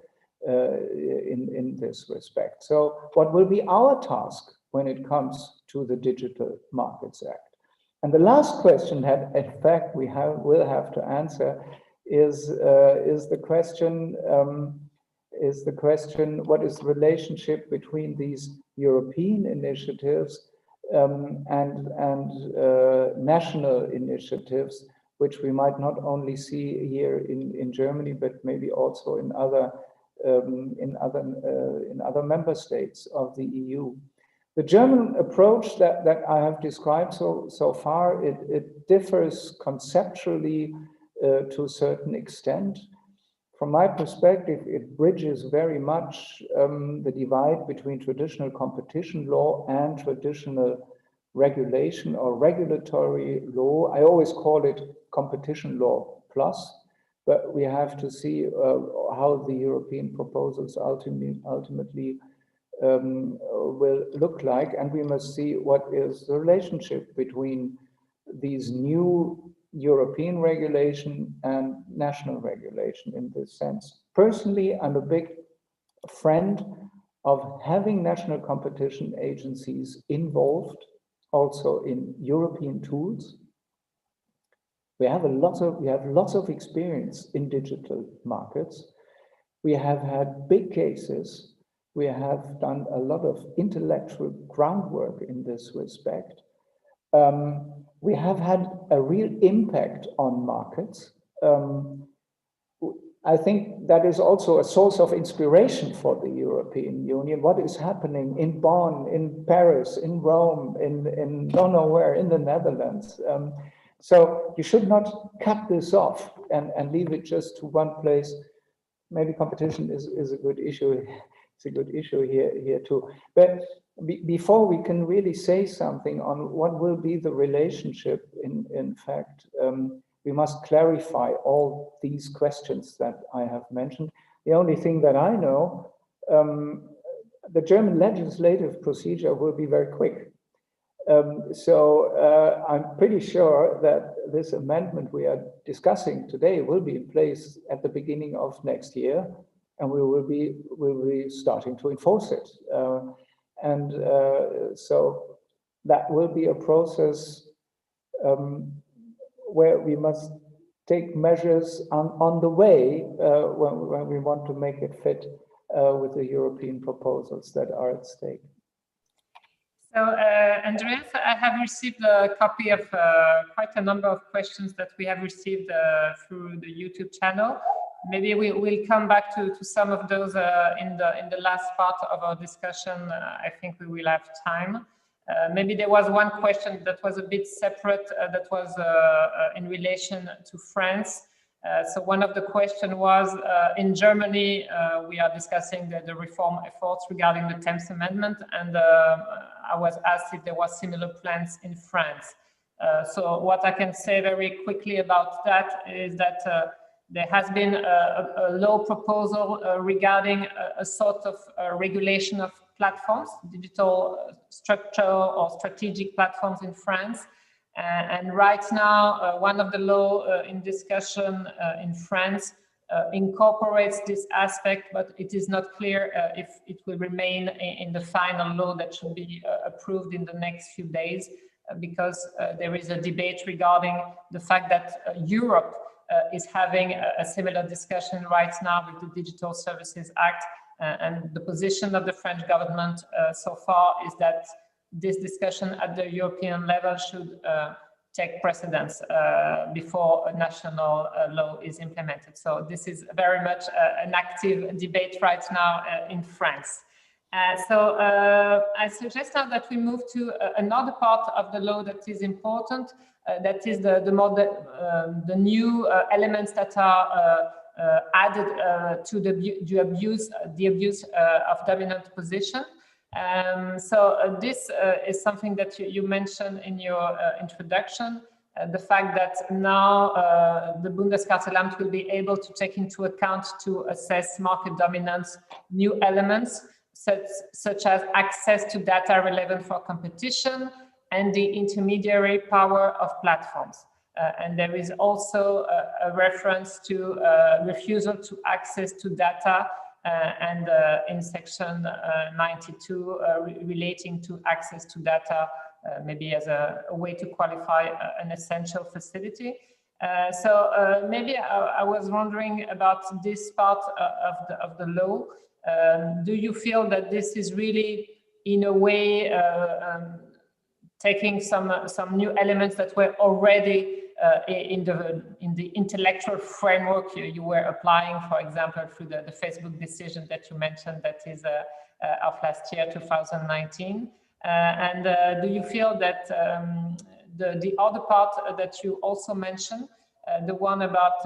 S2: in this respect. So what will be our task when it comes to the Digital Markets Act? And the last question that, in fact, will have to answer is the question: what is the relationship between these European initiatives and national initiatives, which we might not only see here in Germany, but maybe also in other member states of the EU. The German approach that I have described so far, it differs conceptually to a certain extent. From my perspective, it bridges very much the divide between traditional competition law and traditional regulation or regulatory law. I always call it competition law plus, but we have to see how the European proposals ultimately will look like, and we must see what is the relationship between these new European regulation and national regulation in this sense. Personally, I'm a big friend of having national competition agencies involved also in European tools. We have lots of experience in digital markets. We have had big cases. We have done a lot of intellectual groundwork in this respect. We have had a real impact on markets. I think that is also a source of inspiration for the European Union. What is happening in Bonn, in Paris, in Rome, in don't know where, in the Netherlands. So you should not cut this off and leave it just to one place. Maybe competition is a good issue. It's a good issue here too. But before we can really say something on what will be the relationship, in fact, we must clarify all these questions that I have mentioned. The only thing that I know, the German legislative procedure will be very quick. So I'm pretty sure that this amendment we are discussing today will be in place at the beginning of next year, and we will be starting to enforce it. So that will be a process where we must take measures on the way when we want to make it fit with the European proposals that are at stake.
S1: So, Andreas, I have received a copy of quite a number of questions that we have received through the YouTube channel. Maybe we'll come back to some of those in the last part of our discussion. I think we will have time. Maybe there was one question that was a bit separate, that was in relation to France. So one of the questions was, in Germany, we are discussing the reform efforts regarding the 10th Amendment, and I was asked if there was similar plans in France. So what I can say very quickly about that is that there has been a law proposal regarding a sort of regulation of platforms, digital structure or strategic platforms in France. And right now, one of the law in discussion in France incorporates this aspect, but it is not clear if it will remain in the final law that should be approved in the next few days, because there is a debate regarding the fact that Europe is having a similar discussion right now with the Digital Services Act. And the position of the French government so far is that this discussion at the European level should take precedence before a national law is implemented. So this is very much an active debate right now in France. So I suggest now that we move to another part of the law that is important, that is the new elements that are added to the abuse of dominant position. So this is something that you mentioned in your introduction, the fact that now the Bundeskartellamt will be able to take into account to assess market dominance new elements such as access to data relevant for competition and the intermediary power of platforms. And there is also a reference to refusal to access to data and in section 92 relating to access to data, maybe as a way to qualify an essential facility. So maybe I was wondering about this part of the law. Do you feel that this is really, in a way, taking some new elements that were already in the intellectual framework you were applying, for example, through the Facebook decision that you mentioned, that is of last year, 2019? And do you feel that the other part that you also mentioned, the one about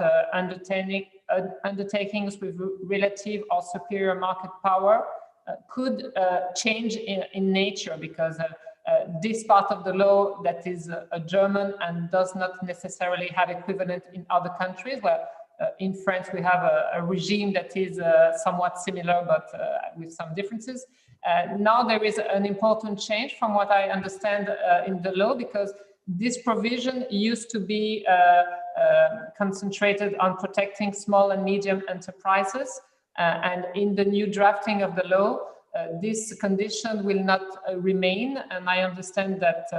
S1: undertakings with relative or superior market power, could change in nature, because this part of the law that is a German and does not necessarily have equivalent in other countries, where in France we have a regime that is somewhat similar, but with some differences. Now there is an important change from what I understand in the law, because this provision used to be concentrated on protecting small and medium enterprises, and in the new drafting of the law, this condition will not remain, and I understand that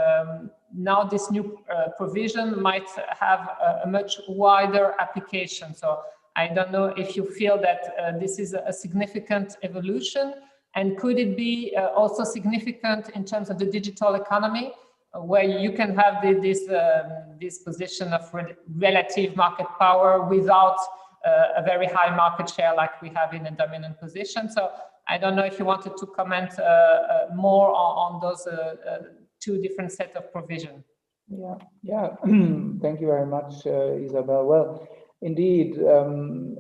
S1: now this new provision might have a much wider application. So I don't know if you feel that this is a significant evolution, and could it be also significant in terms of the digital economy, where you can have this position of relative market power without a very high market share like we have in a dominant position. So I don't know if you wanted to comment more on those two different set of provision.
S2: Yeah. Thank you very much, Isabel. Well, indeed, the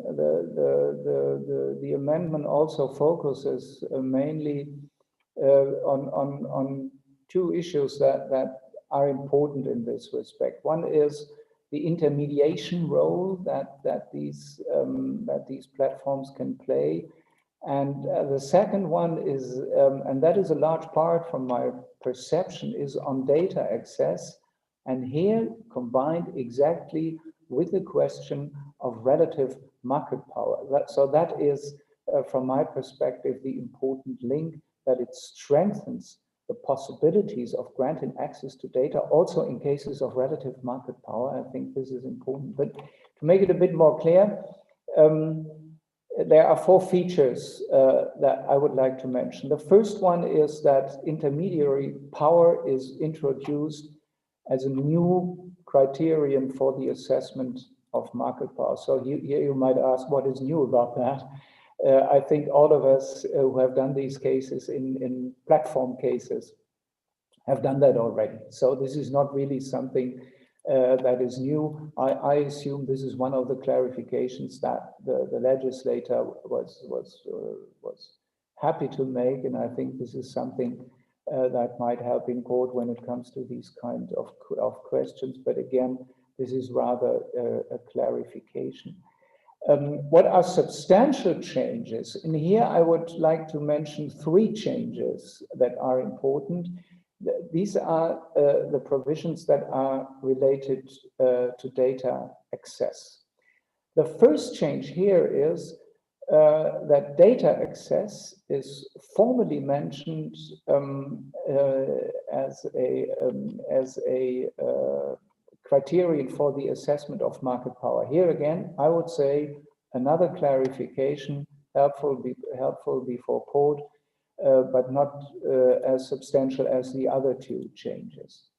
S2: amendment also focuses mainly on two issues that are important in this respect. One is the intermediation role that these platforms can play, and the second one is, and that is a large part from my perception, is on data access, and here combined exactly with the question of relative market power. So that is, from my perspective, the important link, that it strengthens the possibilities of granting access to data, also in cases of relative market power. I think this is important. But to make it a bit more clear, there are four features that I would like to mention. The first one is that intermediary power is introduced as a new criterion for the assessment of market power. So here you might ask, what is new about that? I think all of us who have done these cases in platform cases have done that already. So this is not really something that is new. I assume this is one of the clarifications that the legislator was happy to make, and I think this is something that might help in court when it comes to these kind of questions. But again, this is rather a clarification. What are substantial changes? And here I would like to mention three changes that are important. These are the provisions that are related to data access. The first change here is that data access is formally mentioned as a criterion for the assessment of market power. Here again, I would say another clarification, helpful before court, but not as substantial as the other two changes.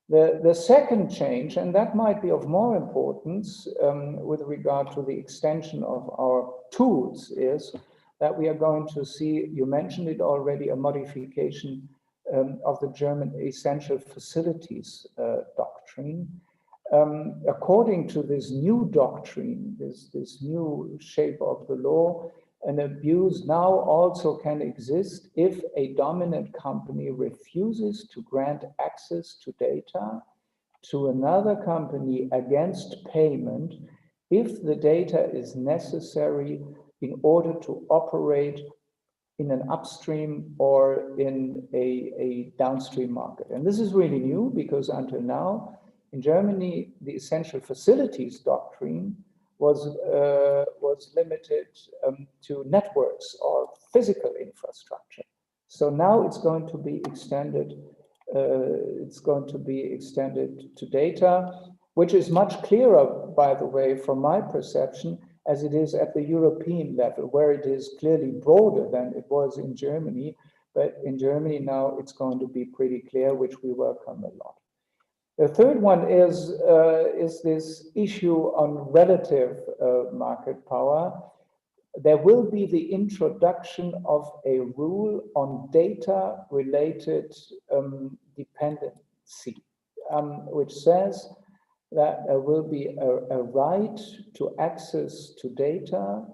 S2: The second change, and that might be of more importance with regard to the extension of our tools, is that we are going to see, you mentioned it already, a modification of the German essential facilities doctrine. According to this new doctrine, this new shape of the law, an abuse now also can exist if a dominant company refuses to grant access to data to another company against payment if the data is necessary in order to operate in an upstream or in a downstream market. And this is really new, because until now, in Germany, the essential facilities doctrine was limited to networks or physical infrastructure. So now it's going to be extended. To data, which is much clearer, by the way, from my perception, as it is at the European level, where it is clearly broader than it was in Germany. But in Germany now it's going to be pretty clear, which we welcome a lot. The third one is this issue on relative market power. There will be the introduction of a rule on data-related dependency, which says that there will be a right to access to data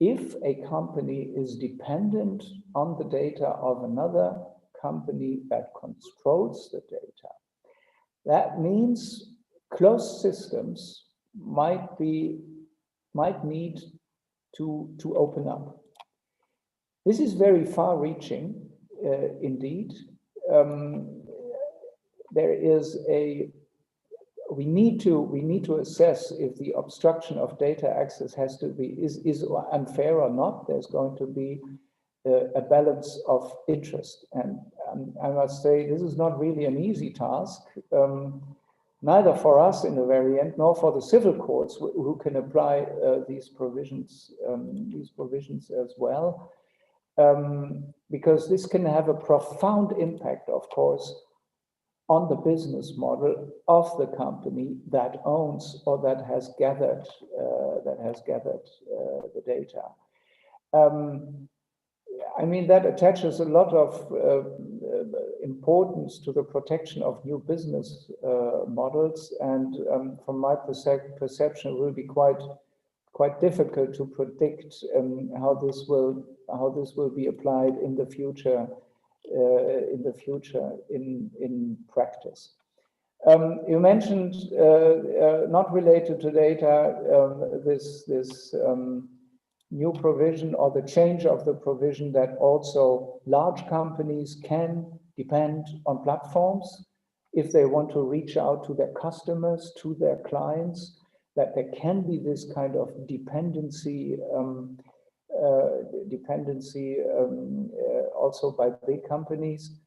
S2: if a company is dependent on the data of another company that controls the data. That means closed systems might need to open up. This is very far-reaching, indeed. We need to assess if the obstruction of data access is unfair or not. There's going to be a balance of interest, and I must say this is not really an easy task. Neither for us in the very end, nor for the civil courts who can apply these provisions as well, because this can have a profound impact, of course, on the business model of the company that owns or that has gathered has gathered the data. I mean, that attaches a lot of importance to the protection of new business models, and from my perception, it will be quite difficult to predict how this will be applied in the future in practice. You mentioned, not related to data, this new provision or the change of the provision that also large companies can depend on platforms if they want to reach out to their customers, to their clients, that there can be this kind of dependency also by big companies.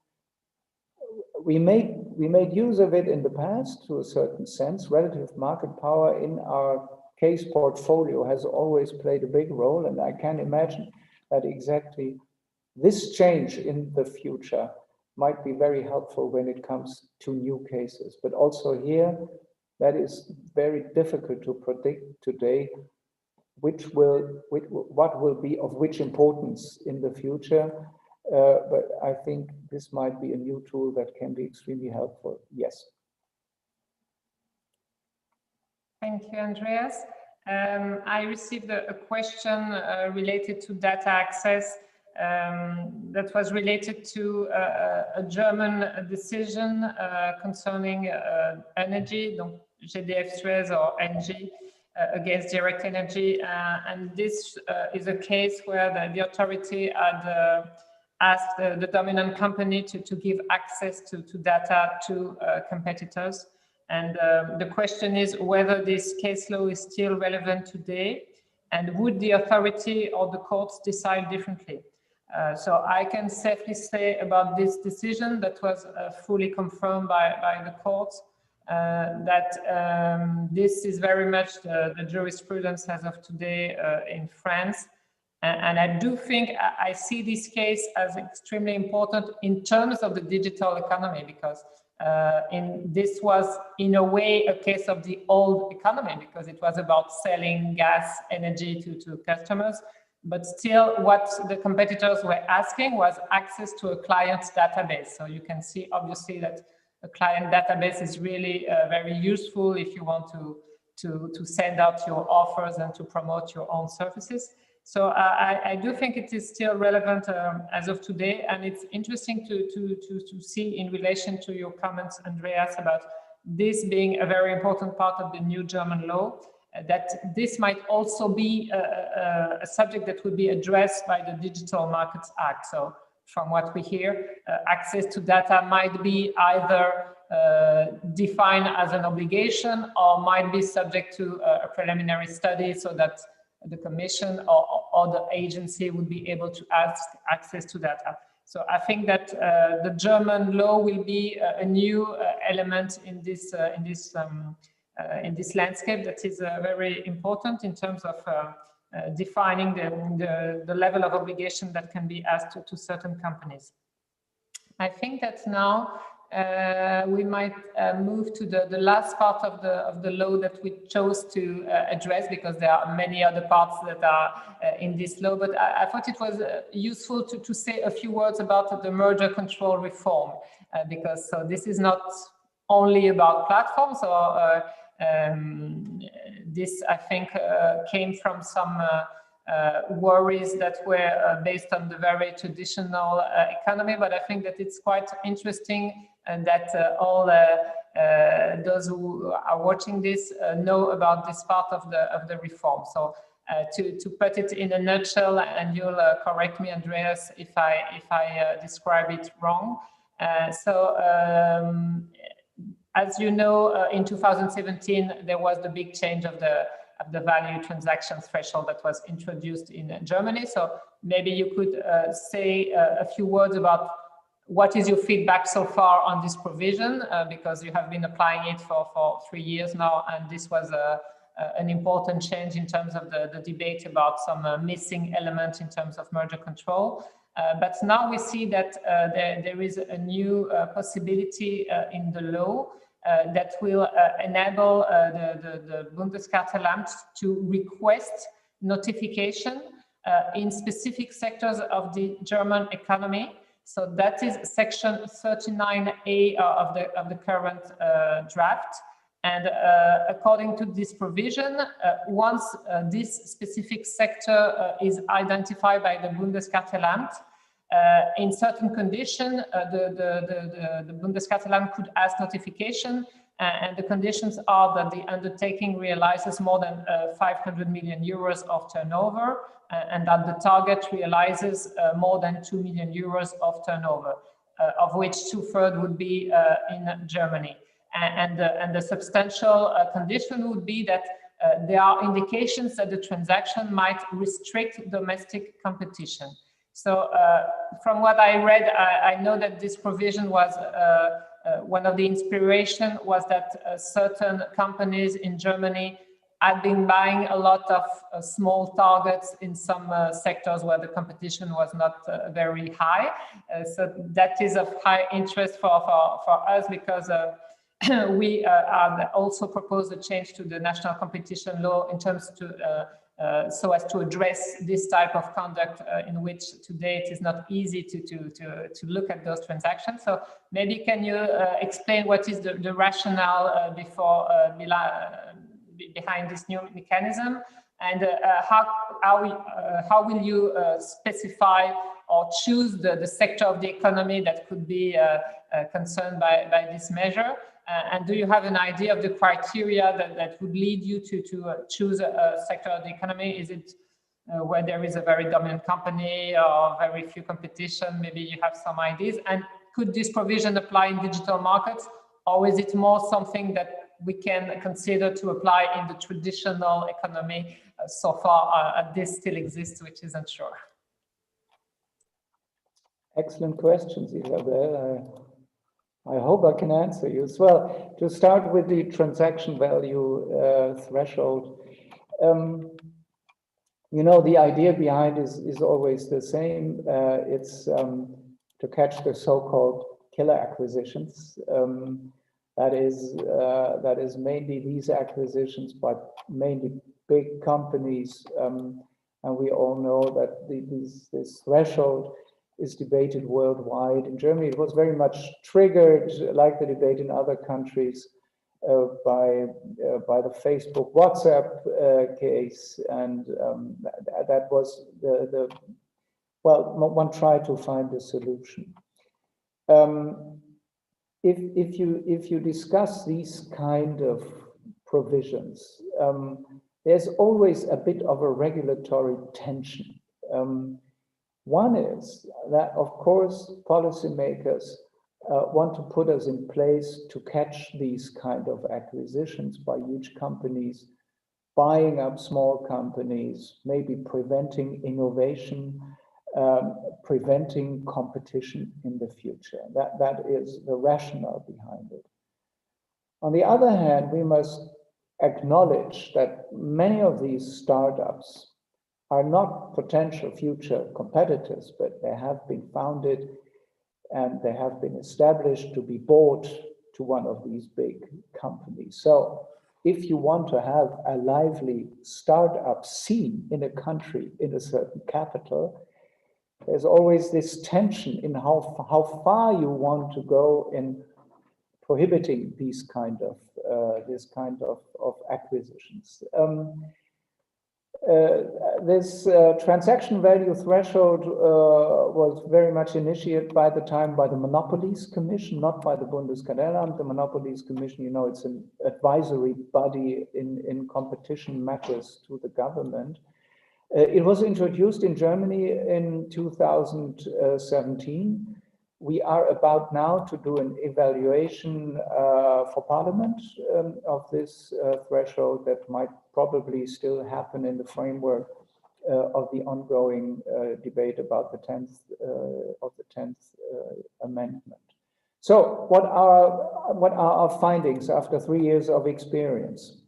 S2: We made use of it in the past to a certain sense. Relative market power in our case portfolio has always played a big role, and I can imagine that exactly this change in the future might be very helpful when it comes to new cases. But also here, that is very difficult to predict today, what will be of which importance in the future. But I think this might be a new tool that can be extremely helpful. Yes.
S1: Thank you, Andreas. I received a question related to data access that was related to a German decision concerning energy, donc GDF Suez or ENGIE, against direct energy. And this is a case where the authority had asked the dominant company to give access to data to competitors. And the question is whether this case law is still relevant today, and would the authority or the courts decide differently? So I can safely say about this decision that was fully confirmed by the courts that this is very much the jurisprudence as of today in France. And I do think I see this case as extremely important in terms of the digital economy, because this was in a way a case of the old economy, because it was about selling gas energy to customers. But still, what the competitors were asking was access to a client's database. So you can see obviously that a client database is really very useful if you want to send out your offers and to promote your own services. So I do think it is still relevant as of today, and it's interesting to see in relation to your comments, Andreas, about this being a very important part of the new German law, that this might also be a subject that would be addressed by the Digital Markets Act. So from what we hear, access to data might be either defined as an obligation or might be subject to a preliminary study, so that the commission or the agency would be able to ask access to data. So I think that the German law will be a new element in this landscape that is very important in terms of defining the level of obligation that can be asked to certain companies. I think that now we might move to the last part of the law that we chose to address, because there are many other parts that are in this law. But I thought it was useful to say a few words about the merger control reform, because so this is not only about platforms, or this, I think, came from some worries that were based on the very traditional economy. But I think that it's quite interesting, and that all those who are watching this know about this part of the reform. So to put it in a nutshell, and you'll correct me, Andreas, if I describe it wrong. As you know, in 2017, there was the big change of the value transaction threshold that was introduced in Germany. So maybe you could say a few words about what is your feedback so far on this provision, because you have been applying it for 3 years now, and this was an important change in terms of the debate about some missing elements in terms of merger control. But now we see that there is a new possibility in the law that will enable the Bundeskartellamt to request notification in specific sectors of the German economy. So that is section 39A of the current draft. And according to this provision, once this specific sector is identified by the Bundeskartellamt, in certain conditions, the Bundeskartellamt could ask notification, and the conditions are that the undertaking realizes more than 500 million euros of turnover, and that the target realizes more than 2 million euros of turnover, of which 2/3 would be in Germany. And the substantial condition would be that there are indications that the transaction might restrict domestic competition. So from what I read, I know that this provision was one of the inspiration was that certain companies in Germany had been buying a lot of small targets in some sectors where the competition was not very high. So that is of high interest for us, because we also proposed a change to the national competition law in terms to so as to address this type of conduct in which today it is not easy to look at those transactions. So maybe can you explain what is the rationale behind this new mechanism, and how will you specify or choose the sector of the economy that could be concerned by this measure? And do you have an idea of the criteria that would lead you to choose a sector of the economy? Is it where there is a very dominant company or very few competition? Maybe you have some ideas. And could this provision apply in digital markets, or is it more something that we can consider to apply in the traditional economy? So far, this still exists, which isn't sure.
S2: Excellent questions, Isabel. I hope I can answer you as well. To start with the transaction value threshold, you know, the idea behind is always the same. It's to catch the so-called killer acquisitions. That is mainly these acquisitions by mainly big companies, and we all know that this threshold is debated worldwide. In Germany, it was very much triggered, like the debate in other countries, by the Facebook WhatsApp case, and that was well, one tried to find a solution. If you discuss these kind of provisions, there's always a bit of a regulatory tension. One is that, of course, policymakers want to put us in place to catch these kind of acquisitions by huge companies, buying up small companies, maybe preventing innovation, preventing competition in the future. That is the rationale behind it. On the other hand, we must acknowledge that many of these startups are not potential future competitors, but they have been founded and they have been established to be bought to one of these big companies. So if you want to have a lively startup scene in a country, in a certain capital, there's always this tension in how far you want to go in prohibiting these kind of acquisitions. This transaction value threshold was very much initiated by the Monopolies Commission, not by the Bundeskartellamt. The Monopolies Commission, you know, it's an advisory body in competition matters to the government. It was introduced in Germany in 2017. We are about now to do an evaluation for Parliament of this threshold that might probably still happen in the framework of the ongoing debate about the 10th amendment. So what are our findings after 3 years of experience?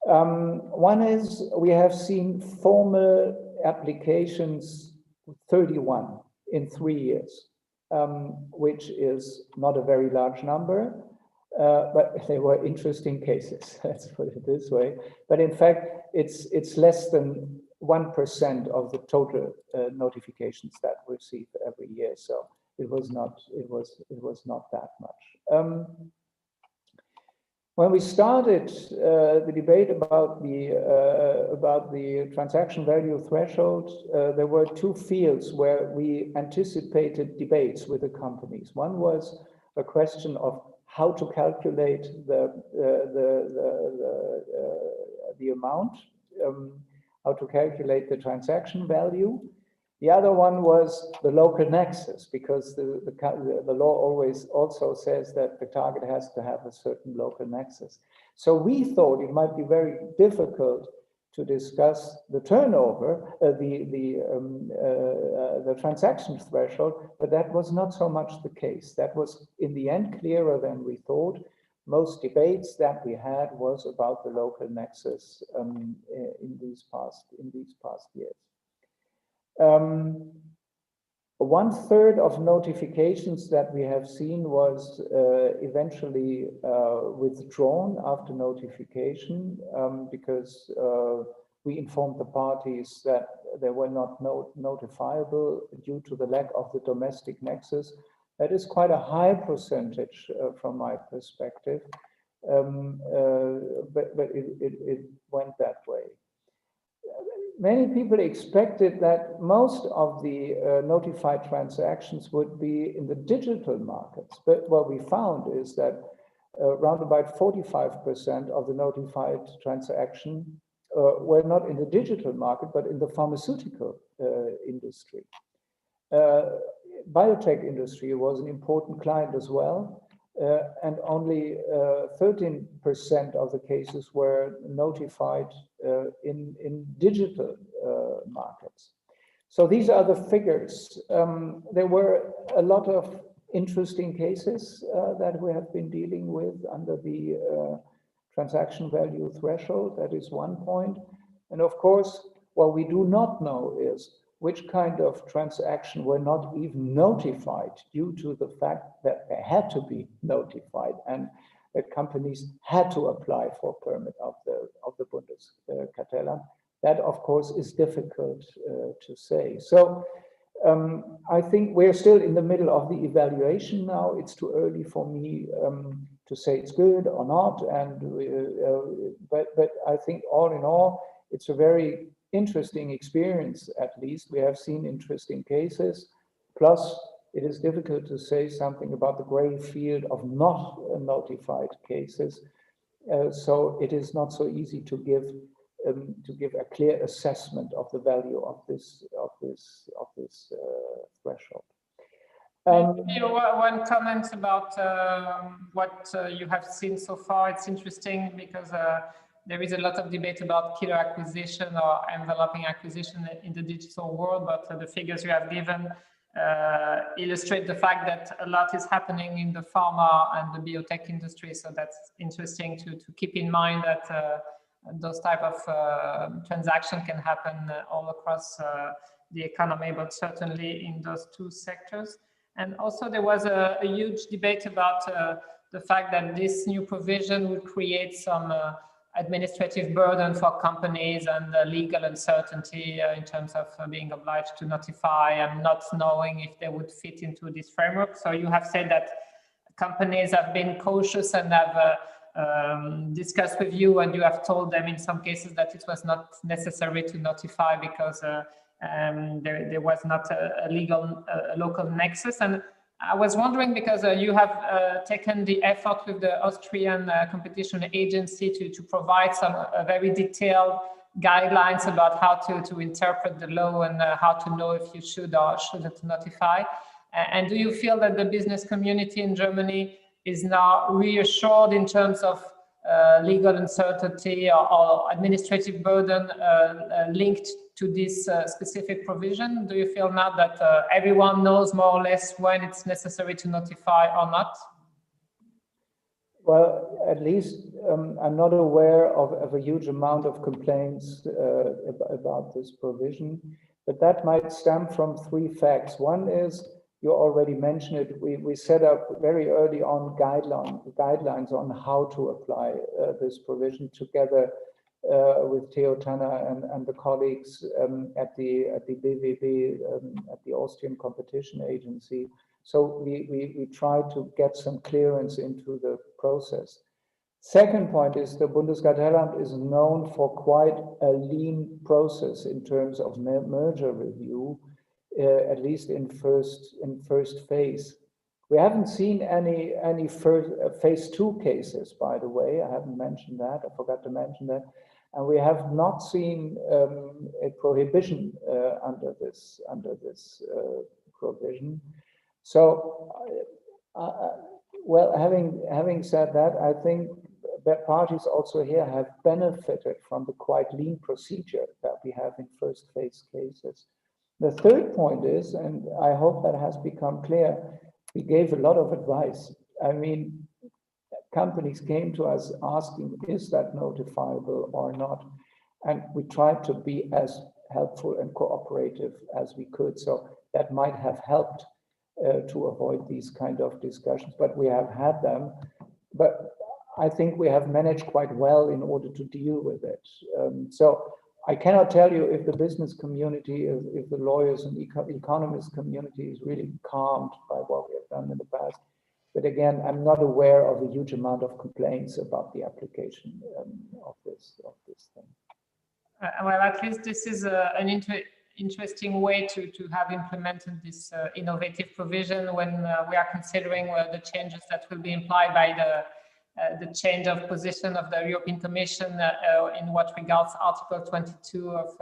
S2: One is we have seen formal applications 31 in 3 years. Which is not a very large number. but they were interesting cases, let's put it this way. But in fact, it's less than 1% of the total notifications that we receive every year. So it was not that much. When we started the debate about the transaction value threshold, there were two fields where we anticipated debates with the companies. One was a question of how to calculate the amount, how to calculate the transaction value. The other one was the local nexus, because the law always also says that the target has to have a certain local nexus. So we thought it might be very difficult to discuss the turnover, the transaction threshold, but that was not so much the case. That was in the end clearer than we thought. Most debates that we had was about the local nexus in these past years. 1/3 of notifications that we have seen was eventually withdrawn after notification because we informed the parties that they were not notifiable due to the lack of the domestic nexus. That is quite a high percentage from my perspective, but it went that way. Many people expected that most of the notified transactions would be in the digital markets, but what we found is that around about 45% of the notified transactions were not in the digital market, but in the pharmaceutical industry. Biotech industry was an important client as well, and only 13% of the cases were notified in digital markets. So these are the figures. There were a lot of interesting cases that we have been dealing with under the transaction value threshold. That is one point. And of course, what we do not know is which kind of transaction were not even notified due to the fact that they had to be notified and that companies had to apply for permit of the Bundeskartellamt. That, of course, is difficult to say. So I think we're still in the middle of the evaluation now. It's too early for me to say it's good or not. And but I think all in all, it's a very interesting experience. At least we have seen interesting cases. Plus, it is difficult to say something about the gray field of not notified cases. So it is not so easy to give a clear assessment of the value of this threshold.
S1: One comment about what you have seen so far. It's interesting because there is a lot of debate about killer acquisition or enveloping acquisition in the digital world, but the figures you have given illustrate the fact that a lot is happening in the pharma and the biotech industry. So that's interesting to keep in mind that those type of transaction can happen all across the economy, but certainly in those two sectors. And also there was a huge debate about the fact that this new provision would create some administrative burden for companies and legal uncertainty in terms of being obliged to notify and not knowing if they would fit into this framework. So you have said that companies have been cautious and have discussed with you, and you have told them in some cases that it was not necessary to notify because there was not a local nexus. And I was wondering, because you have taken the effort with the Austrian competition agency to provide some very detailed guidelines about how to interpret the law and how to know if you should or shouldn't notify. And do you feel that the business community in Germany is now reassured in terms of legal uncertainty or administrative burden linked to this specific provision? Do you feel now that everyone knows more or less when it's necessary to notify or not?
S2: Well, at least I'm not aware of a huge amount of complaints about this provision, but that might stem from three facts. One is you already mentioned it, we set up very early on guidelines on how to apply this provision together with Theo Tanner and the colleagues at the BWB, at the Austrian Competition Agency. So we try to get some clearance into the process. Second point is the Bundeskartellamt is known for quite a lean process in terms of merger review, at least in first phase. We haven't seen any phase 2 cases, by the way. I haven't mentioned that. I forgot to mention that. And we have not seen a prohibition under this provision. So, well, having said that, I think that parties also here have benefited from the quite lean procedure that we have in first phase cases. The third point is, and I hope that has become clear, we gave a lot of advice. I mean, companies came to us asking, is that notifiable or not? And we tried to be as helpful and cooperative as we could. So that might have helped to avoid these kind of discussions, but we have had them. But I think we have managed quite well in order to deal with it. So I cannot tell you if the business community, if the lawyers and economists community is really calmed by what we have done in the past. But again, I'm not aware of a huge amount of complaints about the application of this thing.
S1: Well, at least this is an interesting way to have implemented this innovative provision when we are considering the changes that will be implied by the change of position of the European Commission in what regards Article 22 of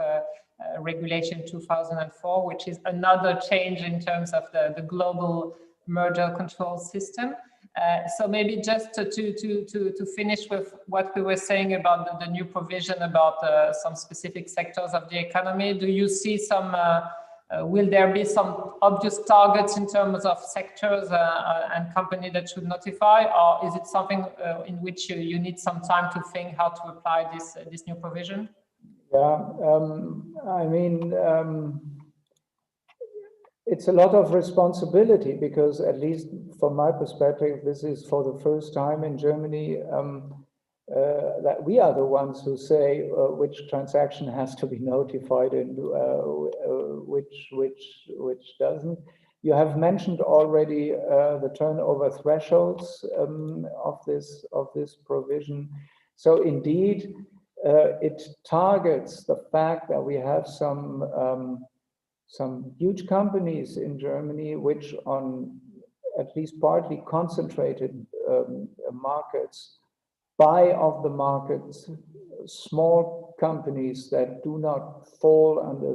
S1: Regulation 2004, which is another change in terms of the global merger control system. So maybe just to finish with what we were saying about the new provision about some specific sectors of the economy, do you see some, will there be some obvious targets in terms of sectors and company that should notify, or is it something in which you need some time to think how to apply this new provision?
S2: Yeah, I mean, it's a lot of responsibility because, at least from my perspective, this is for the first time in Germany that we are the ones who say which transaction has to be notified and which doesn't. You have mentioned already the turnover thresholds of this provision. So indeed, it targets the fact that we have some huge companies in Germany which on at least partly concentrated markets buy off the markets small companies that do not fall under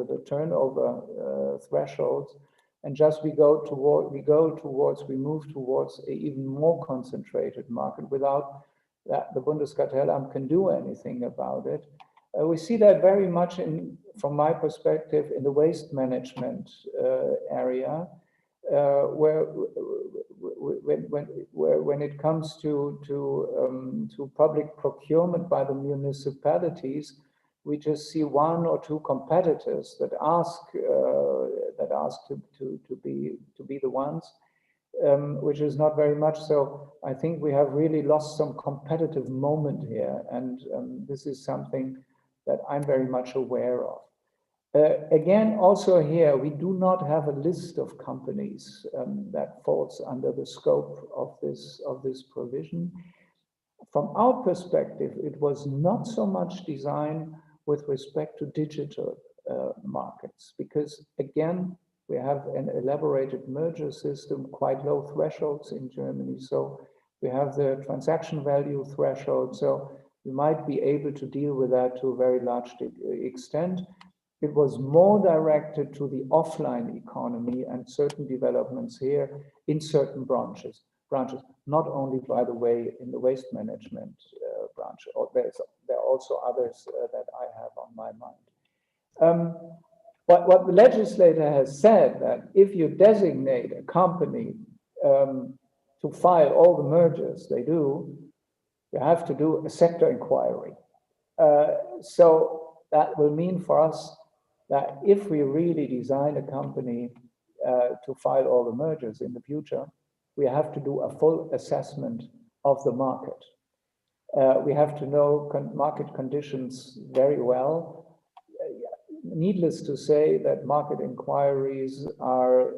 S2: the turnover thresholds, and just we move towards an even more concentrated market without that the Bundeskartellamt can do anything about it. We see that very much from my perspective, in the waste management area, where when it comes to public procurement by the municipalities, we just see one or two competitors that ask to be the ones, which is not very much. So I think we have really lost some competitive moment here, and this is something that I'm very much aware of. Again, also here, we do not have a list of companies that falls under the scope of this provision. From our perspective, it was not so much designed with respect to digital markets, because again, we have an elaborated merger system, quite low thresholds in Germany. So we have the transaction value threshold. So we might be able to deal with that to a very large extent. It was more directed to the offline economy and certain developments here in certain branches, not only, by the way, in the waste management branch. There are also others that I have on my mind. But what the legislator has said, that if you designate a company to file all the mergers they do, you have to do a sector inquiry. So that will mean for us that if we really design a company to file all the mergers in the future, we have to do a full assessment of the market. We have to know market conditions very well. Needless to say that market inquiries are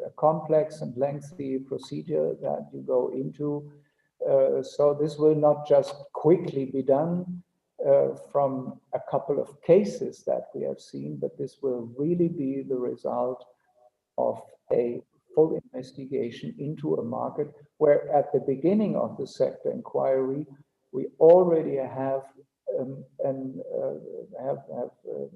S2: a complex and lengthy procedure that you go into. So this will not just quickly be done from a couple of cases that we have seen, but this will really be the result of a full investigation into a market where at the beginning of the sector inquiry, we already have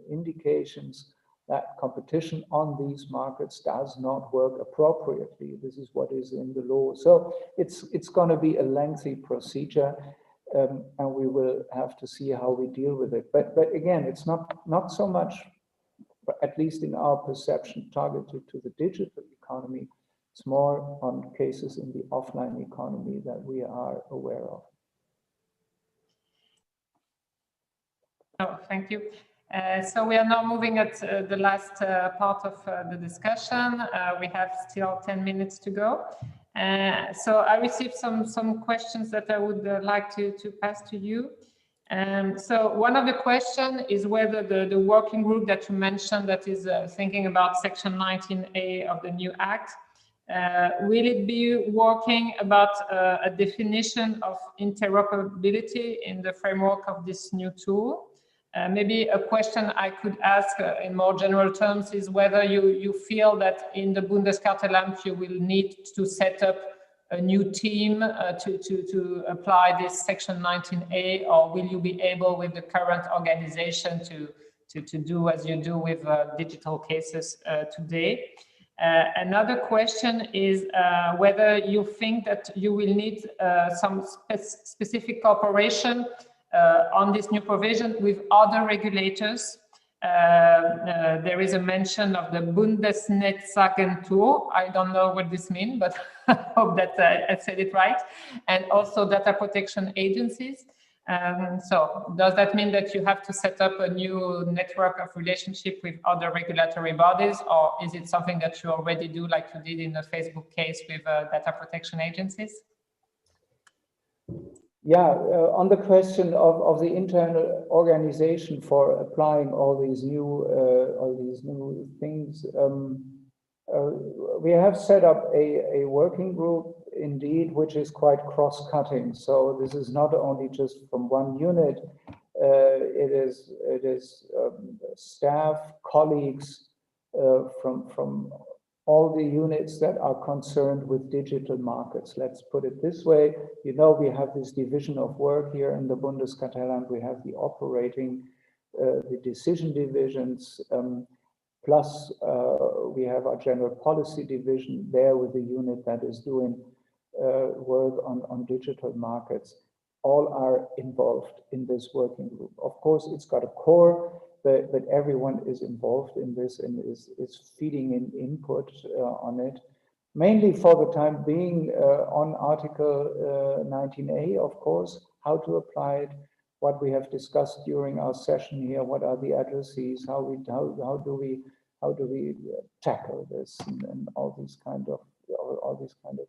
S2: indications that competition on these markets does not work appropriately. This is what is in the law. So it's going to be a lengthy procedure, and we will have to see how we deal with it. But again, it's not so much, at least in our perception, targeted to the digital economy. It's more on cases in the offline economy that we are aware of.
S1: Oh, thank you. So we are now moving at the last part of the discussion. We have still 10 minutes to go. So I received some questions that I would like to pass to you. So one of the questions is whether the working group that you mentioned that is thinking about Section 19A of the new Act, will it be working about a definition of interoperability in the framework of this new tool? Maybe a question I could ask in more general terms is whether you feel that in the Bundeskartellamt you will need to set up a new team to apply this Section 19A, or will you be able with the current organization to do as you do with digital cases today? Another question is whether you think that you will need some specific cooperation on this new provision with other regulators. There is a mention of the Bundesnetzagentur. I don't know what this means, but I hope that I said it right. And also data protection agencies. So does that mean that you have to set up a new network of relationship with other regulatory bodies, or is it something that you already do like you did in the Facebook case with data protection agencies?
S2: Yeah, on the question of the internal organization for applying all these new things, we have set up a working group indeed, which is quite cross-cutting. So this is not only just from one unit; it is staff, colleagues from all the units that are concerned with digital markets. Let's put it this way. You know, we have this division of work here in the Bundeskartellamt. We have the operating, the decision divisions, plus we have our general policy division there with the unit that is doing work on digital markets. All are involved in this working group. Of course, it's got a core, but everyone is involved in this and is feeding in input on it, mainly for the time being on Article 19A, of course, how to apply it, what we have discussed during our session here, what are the addresses, how do we tackle this, and all these kind of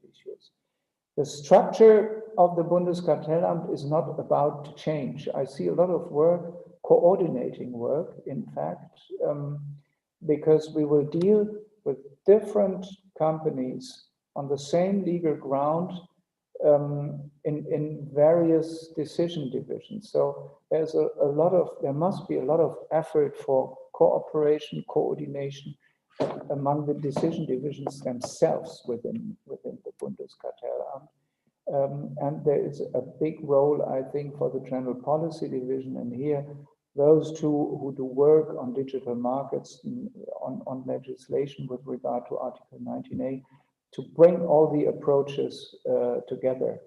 S2: issues. The structure of the Bundeskartellamt is not about to change. I see a lot of work, coordinating work, in fact, because we will deal with different companies on the same legal ground in various decision divisions. So there's there must be a lot of effort for cooperation, coordination among the decision divisions themselves within the Bundeskartellamt. And there is a big role, I think, for the general policy division. And here, those two who do work on digital markets, on legislation with regard to Article 19A, to bring all the approaches together.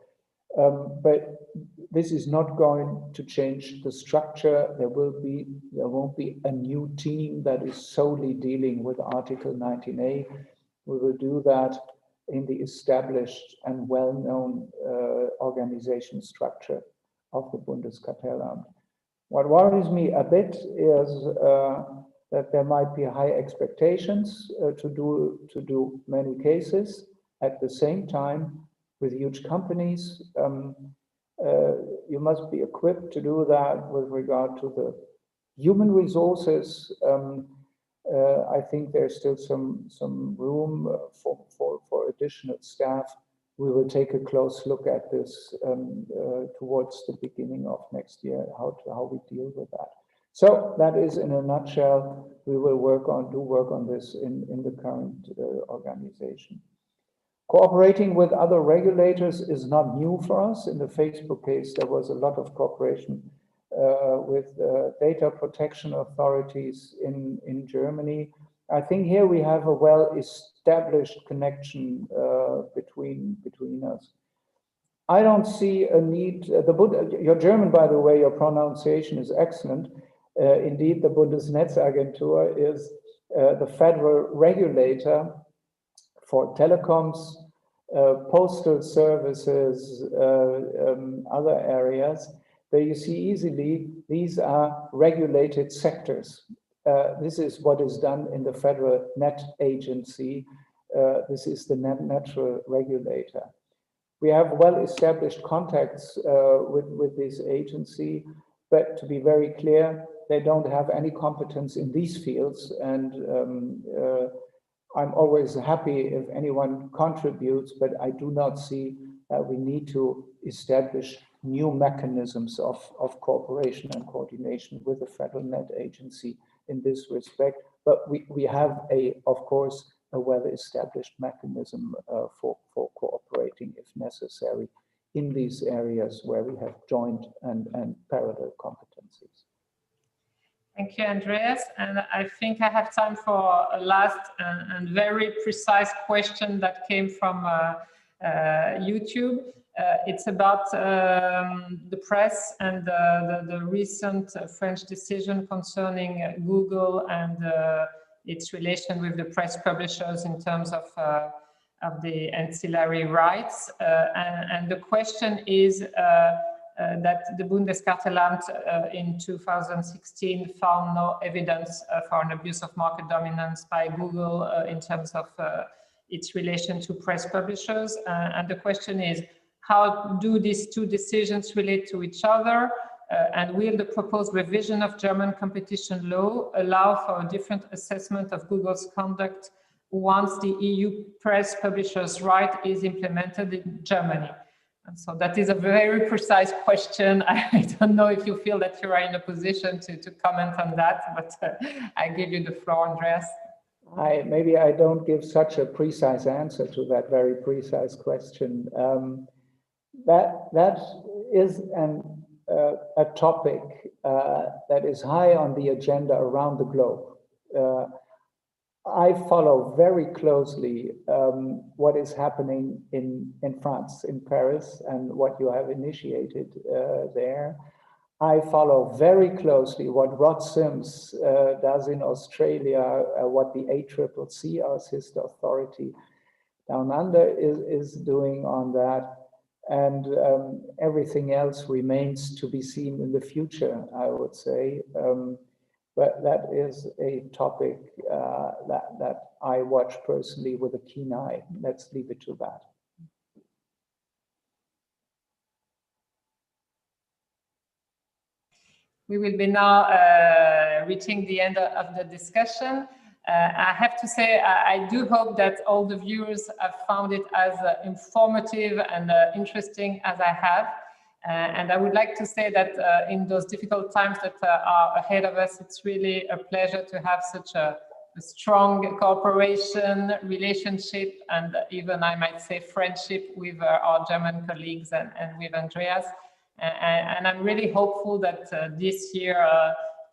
S2: But this is not going to change the structure. There won't be a new team that is solely dealing with Article 19A. We will do that in the established and well-known organization structure of the Bundeskartellamt. What worries me a bit is that there might be high expectations to do many cases. At the same time, with huge companies, you must be equipped to do that with regard to the human resources. I think there's still some room for additional staff. We will take a close look at this towards the beginning of next year, how we deal with that. So that is, in a nutshell, we will work on this in the current organization. Cooperating with other regulators is not new for us. In the Facebook case, there was a lot of cooperation with data protection authorities in Germany. I think here we have a well-established connection between us. I don't see a need. Your German, by the way, your pronunciation is excellent. Indeed, the Bundesnetzagentur is the federal regulator for telecoms, postal services, other areas. There you see easily, these are regulated sectors. This is what is done in the Federal Net Agency. This is the natural regulator. We have well-established contacts with this agency, but to be very clear, they don't have any competence in these fields. And I'm always happy if anyone contributes, but I do not see that we need to establish new mechanisms of cooperation and coordination with the Federal Net Agency in this respect. But we have, of course, a well-established mechanism for cooperating, if necessary, in these areas where we have joint and parallel competencies.
S1: Thank you, Andreas. And I think I have time for a last and very precise question that came from YouTube. It's about the press and the recent French decision concerning Google and its relation with the press publishers in terms of the ancillary rights. And the question is that the Bundeskartellamt in 2016 found no evidence for an abuse of market dominance by Google in terms of its relation to press publishers. And the question is, how do these two decisions relate to each other? And will the proposed revision of German competition law allow for a different assessment of Google's conduct once the EU press publishers' right is implemented in Germany? And so that is a very precise question. I don't know if you feel that you are in a position to comment on that, but I give you the floor, Andreas.
S2: Maybe I don't give such a precise answer to that very precise question. That is a topic that is high on the agenda around the globe. I follow very closely what is happening in France, in Paris, and what you have initiated there. I follow very closely what Rod Sims does in Australia, what the ACCC, our sister authority down under, is doing on that. And everything else remains to be seen in the future, I would say. But that is a topic that I watch personally with a keen eye. Let's leave it to that.
S1: We will be now reaching the end of the discussion. I have to say, I do hope that all the viewers have found it as informative and interesting as I have. And I would like to say that in those difficult times that are ahead of us, it's really a pleasure to have such a strong cooperation, relationship, and even I might say friendship with our German colleagues and with Andreas. And I'm really hopeful that this year,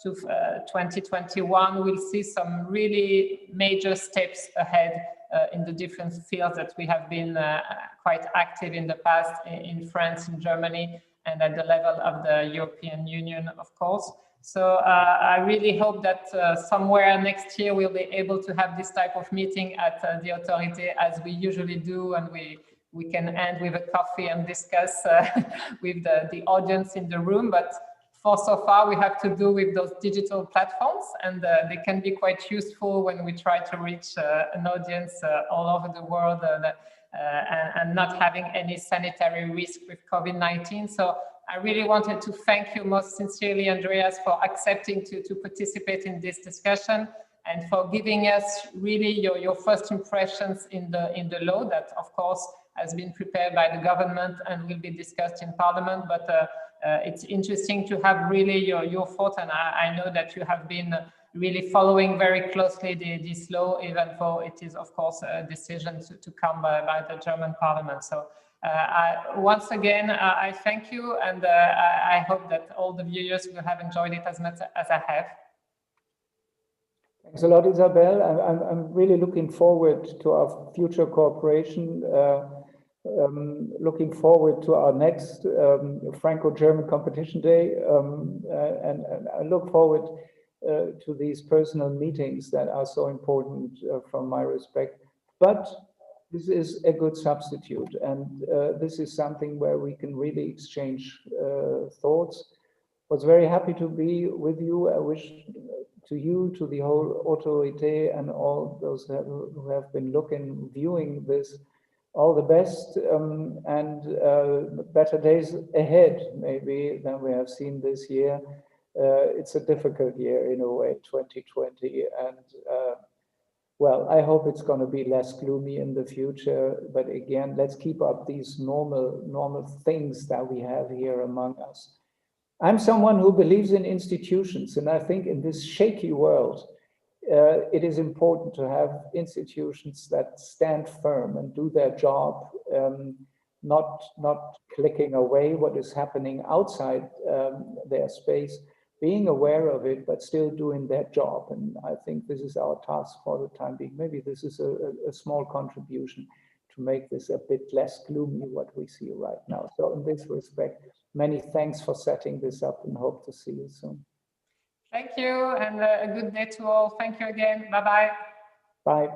S1: 2021, we'll see some really major steps ahead in the different fields that we have been quite active in the past in France, in Germany, and at the level of the European Union, of course. So I really hope that somewhere next year we'll be able to have this type of meeting at the authority as we usually do, and we can end with a coffee and discuss with the audience in the room. But for so far we have to do with those digital platforms, and they can be quite useful when we try to reach an audience all over the world and not having any sanitary risk with COVID-19. So I really wanted to thank you most sincerely, Andreas, for accepting to participate in this discussion and for giving us really your first impressions in the law that, of course, has been prepared by the government and will be discussed in Parliament. But it's interesting to have really your thought, and I know that you have been really following very closely this law, even though it is, of course, a decision to come by the German Parliament. So once again, I thank you, and I hope that all the viewers will have enjoyed it as much as I have.
S2: Thanks a lot, Isabel. I'm really looking forward to our future cooperation. Looking forward to our next Franco-German Competition Day, and I look forward to these personal meetings that are so important from my respect. But this is a good substitute, and this is something where we can really exchange thoughts. I was very happy to be with you. I wish to you, to the whole autorité, and all those who have been viewing this, all the best, and better days ahead, maybe, than we have seen this year. It's a difficult year in a way, 2020, and well, I hope it's going to be less gloomy in the future. But again, let's keep up these normal things that we have here among us. I'm someone who believes in institutions, and I think in this shaky world, it is important to have institutions that stand firm and do their job, not clicking away what is happening outside their space, being aware of it, but still doing their job. And I think this is our task for the time being. Maybe this is a small contribution to make this a bit less gloomy, what we see right now. So in this respect, many thanks for setting this up, and hope to see you soon.
S1: Thank you, and a good day to all. Thank you again. Bye-bye.
S2: Bye.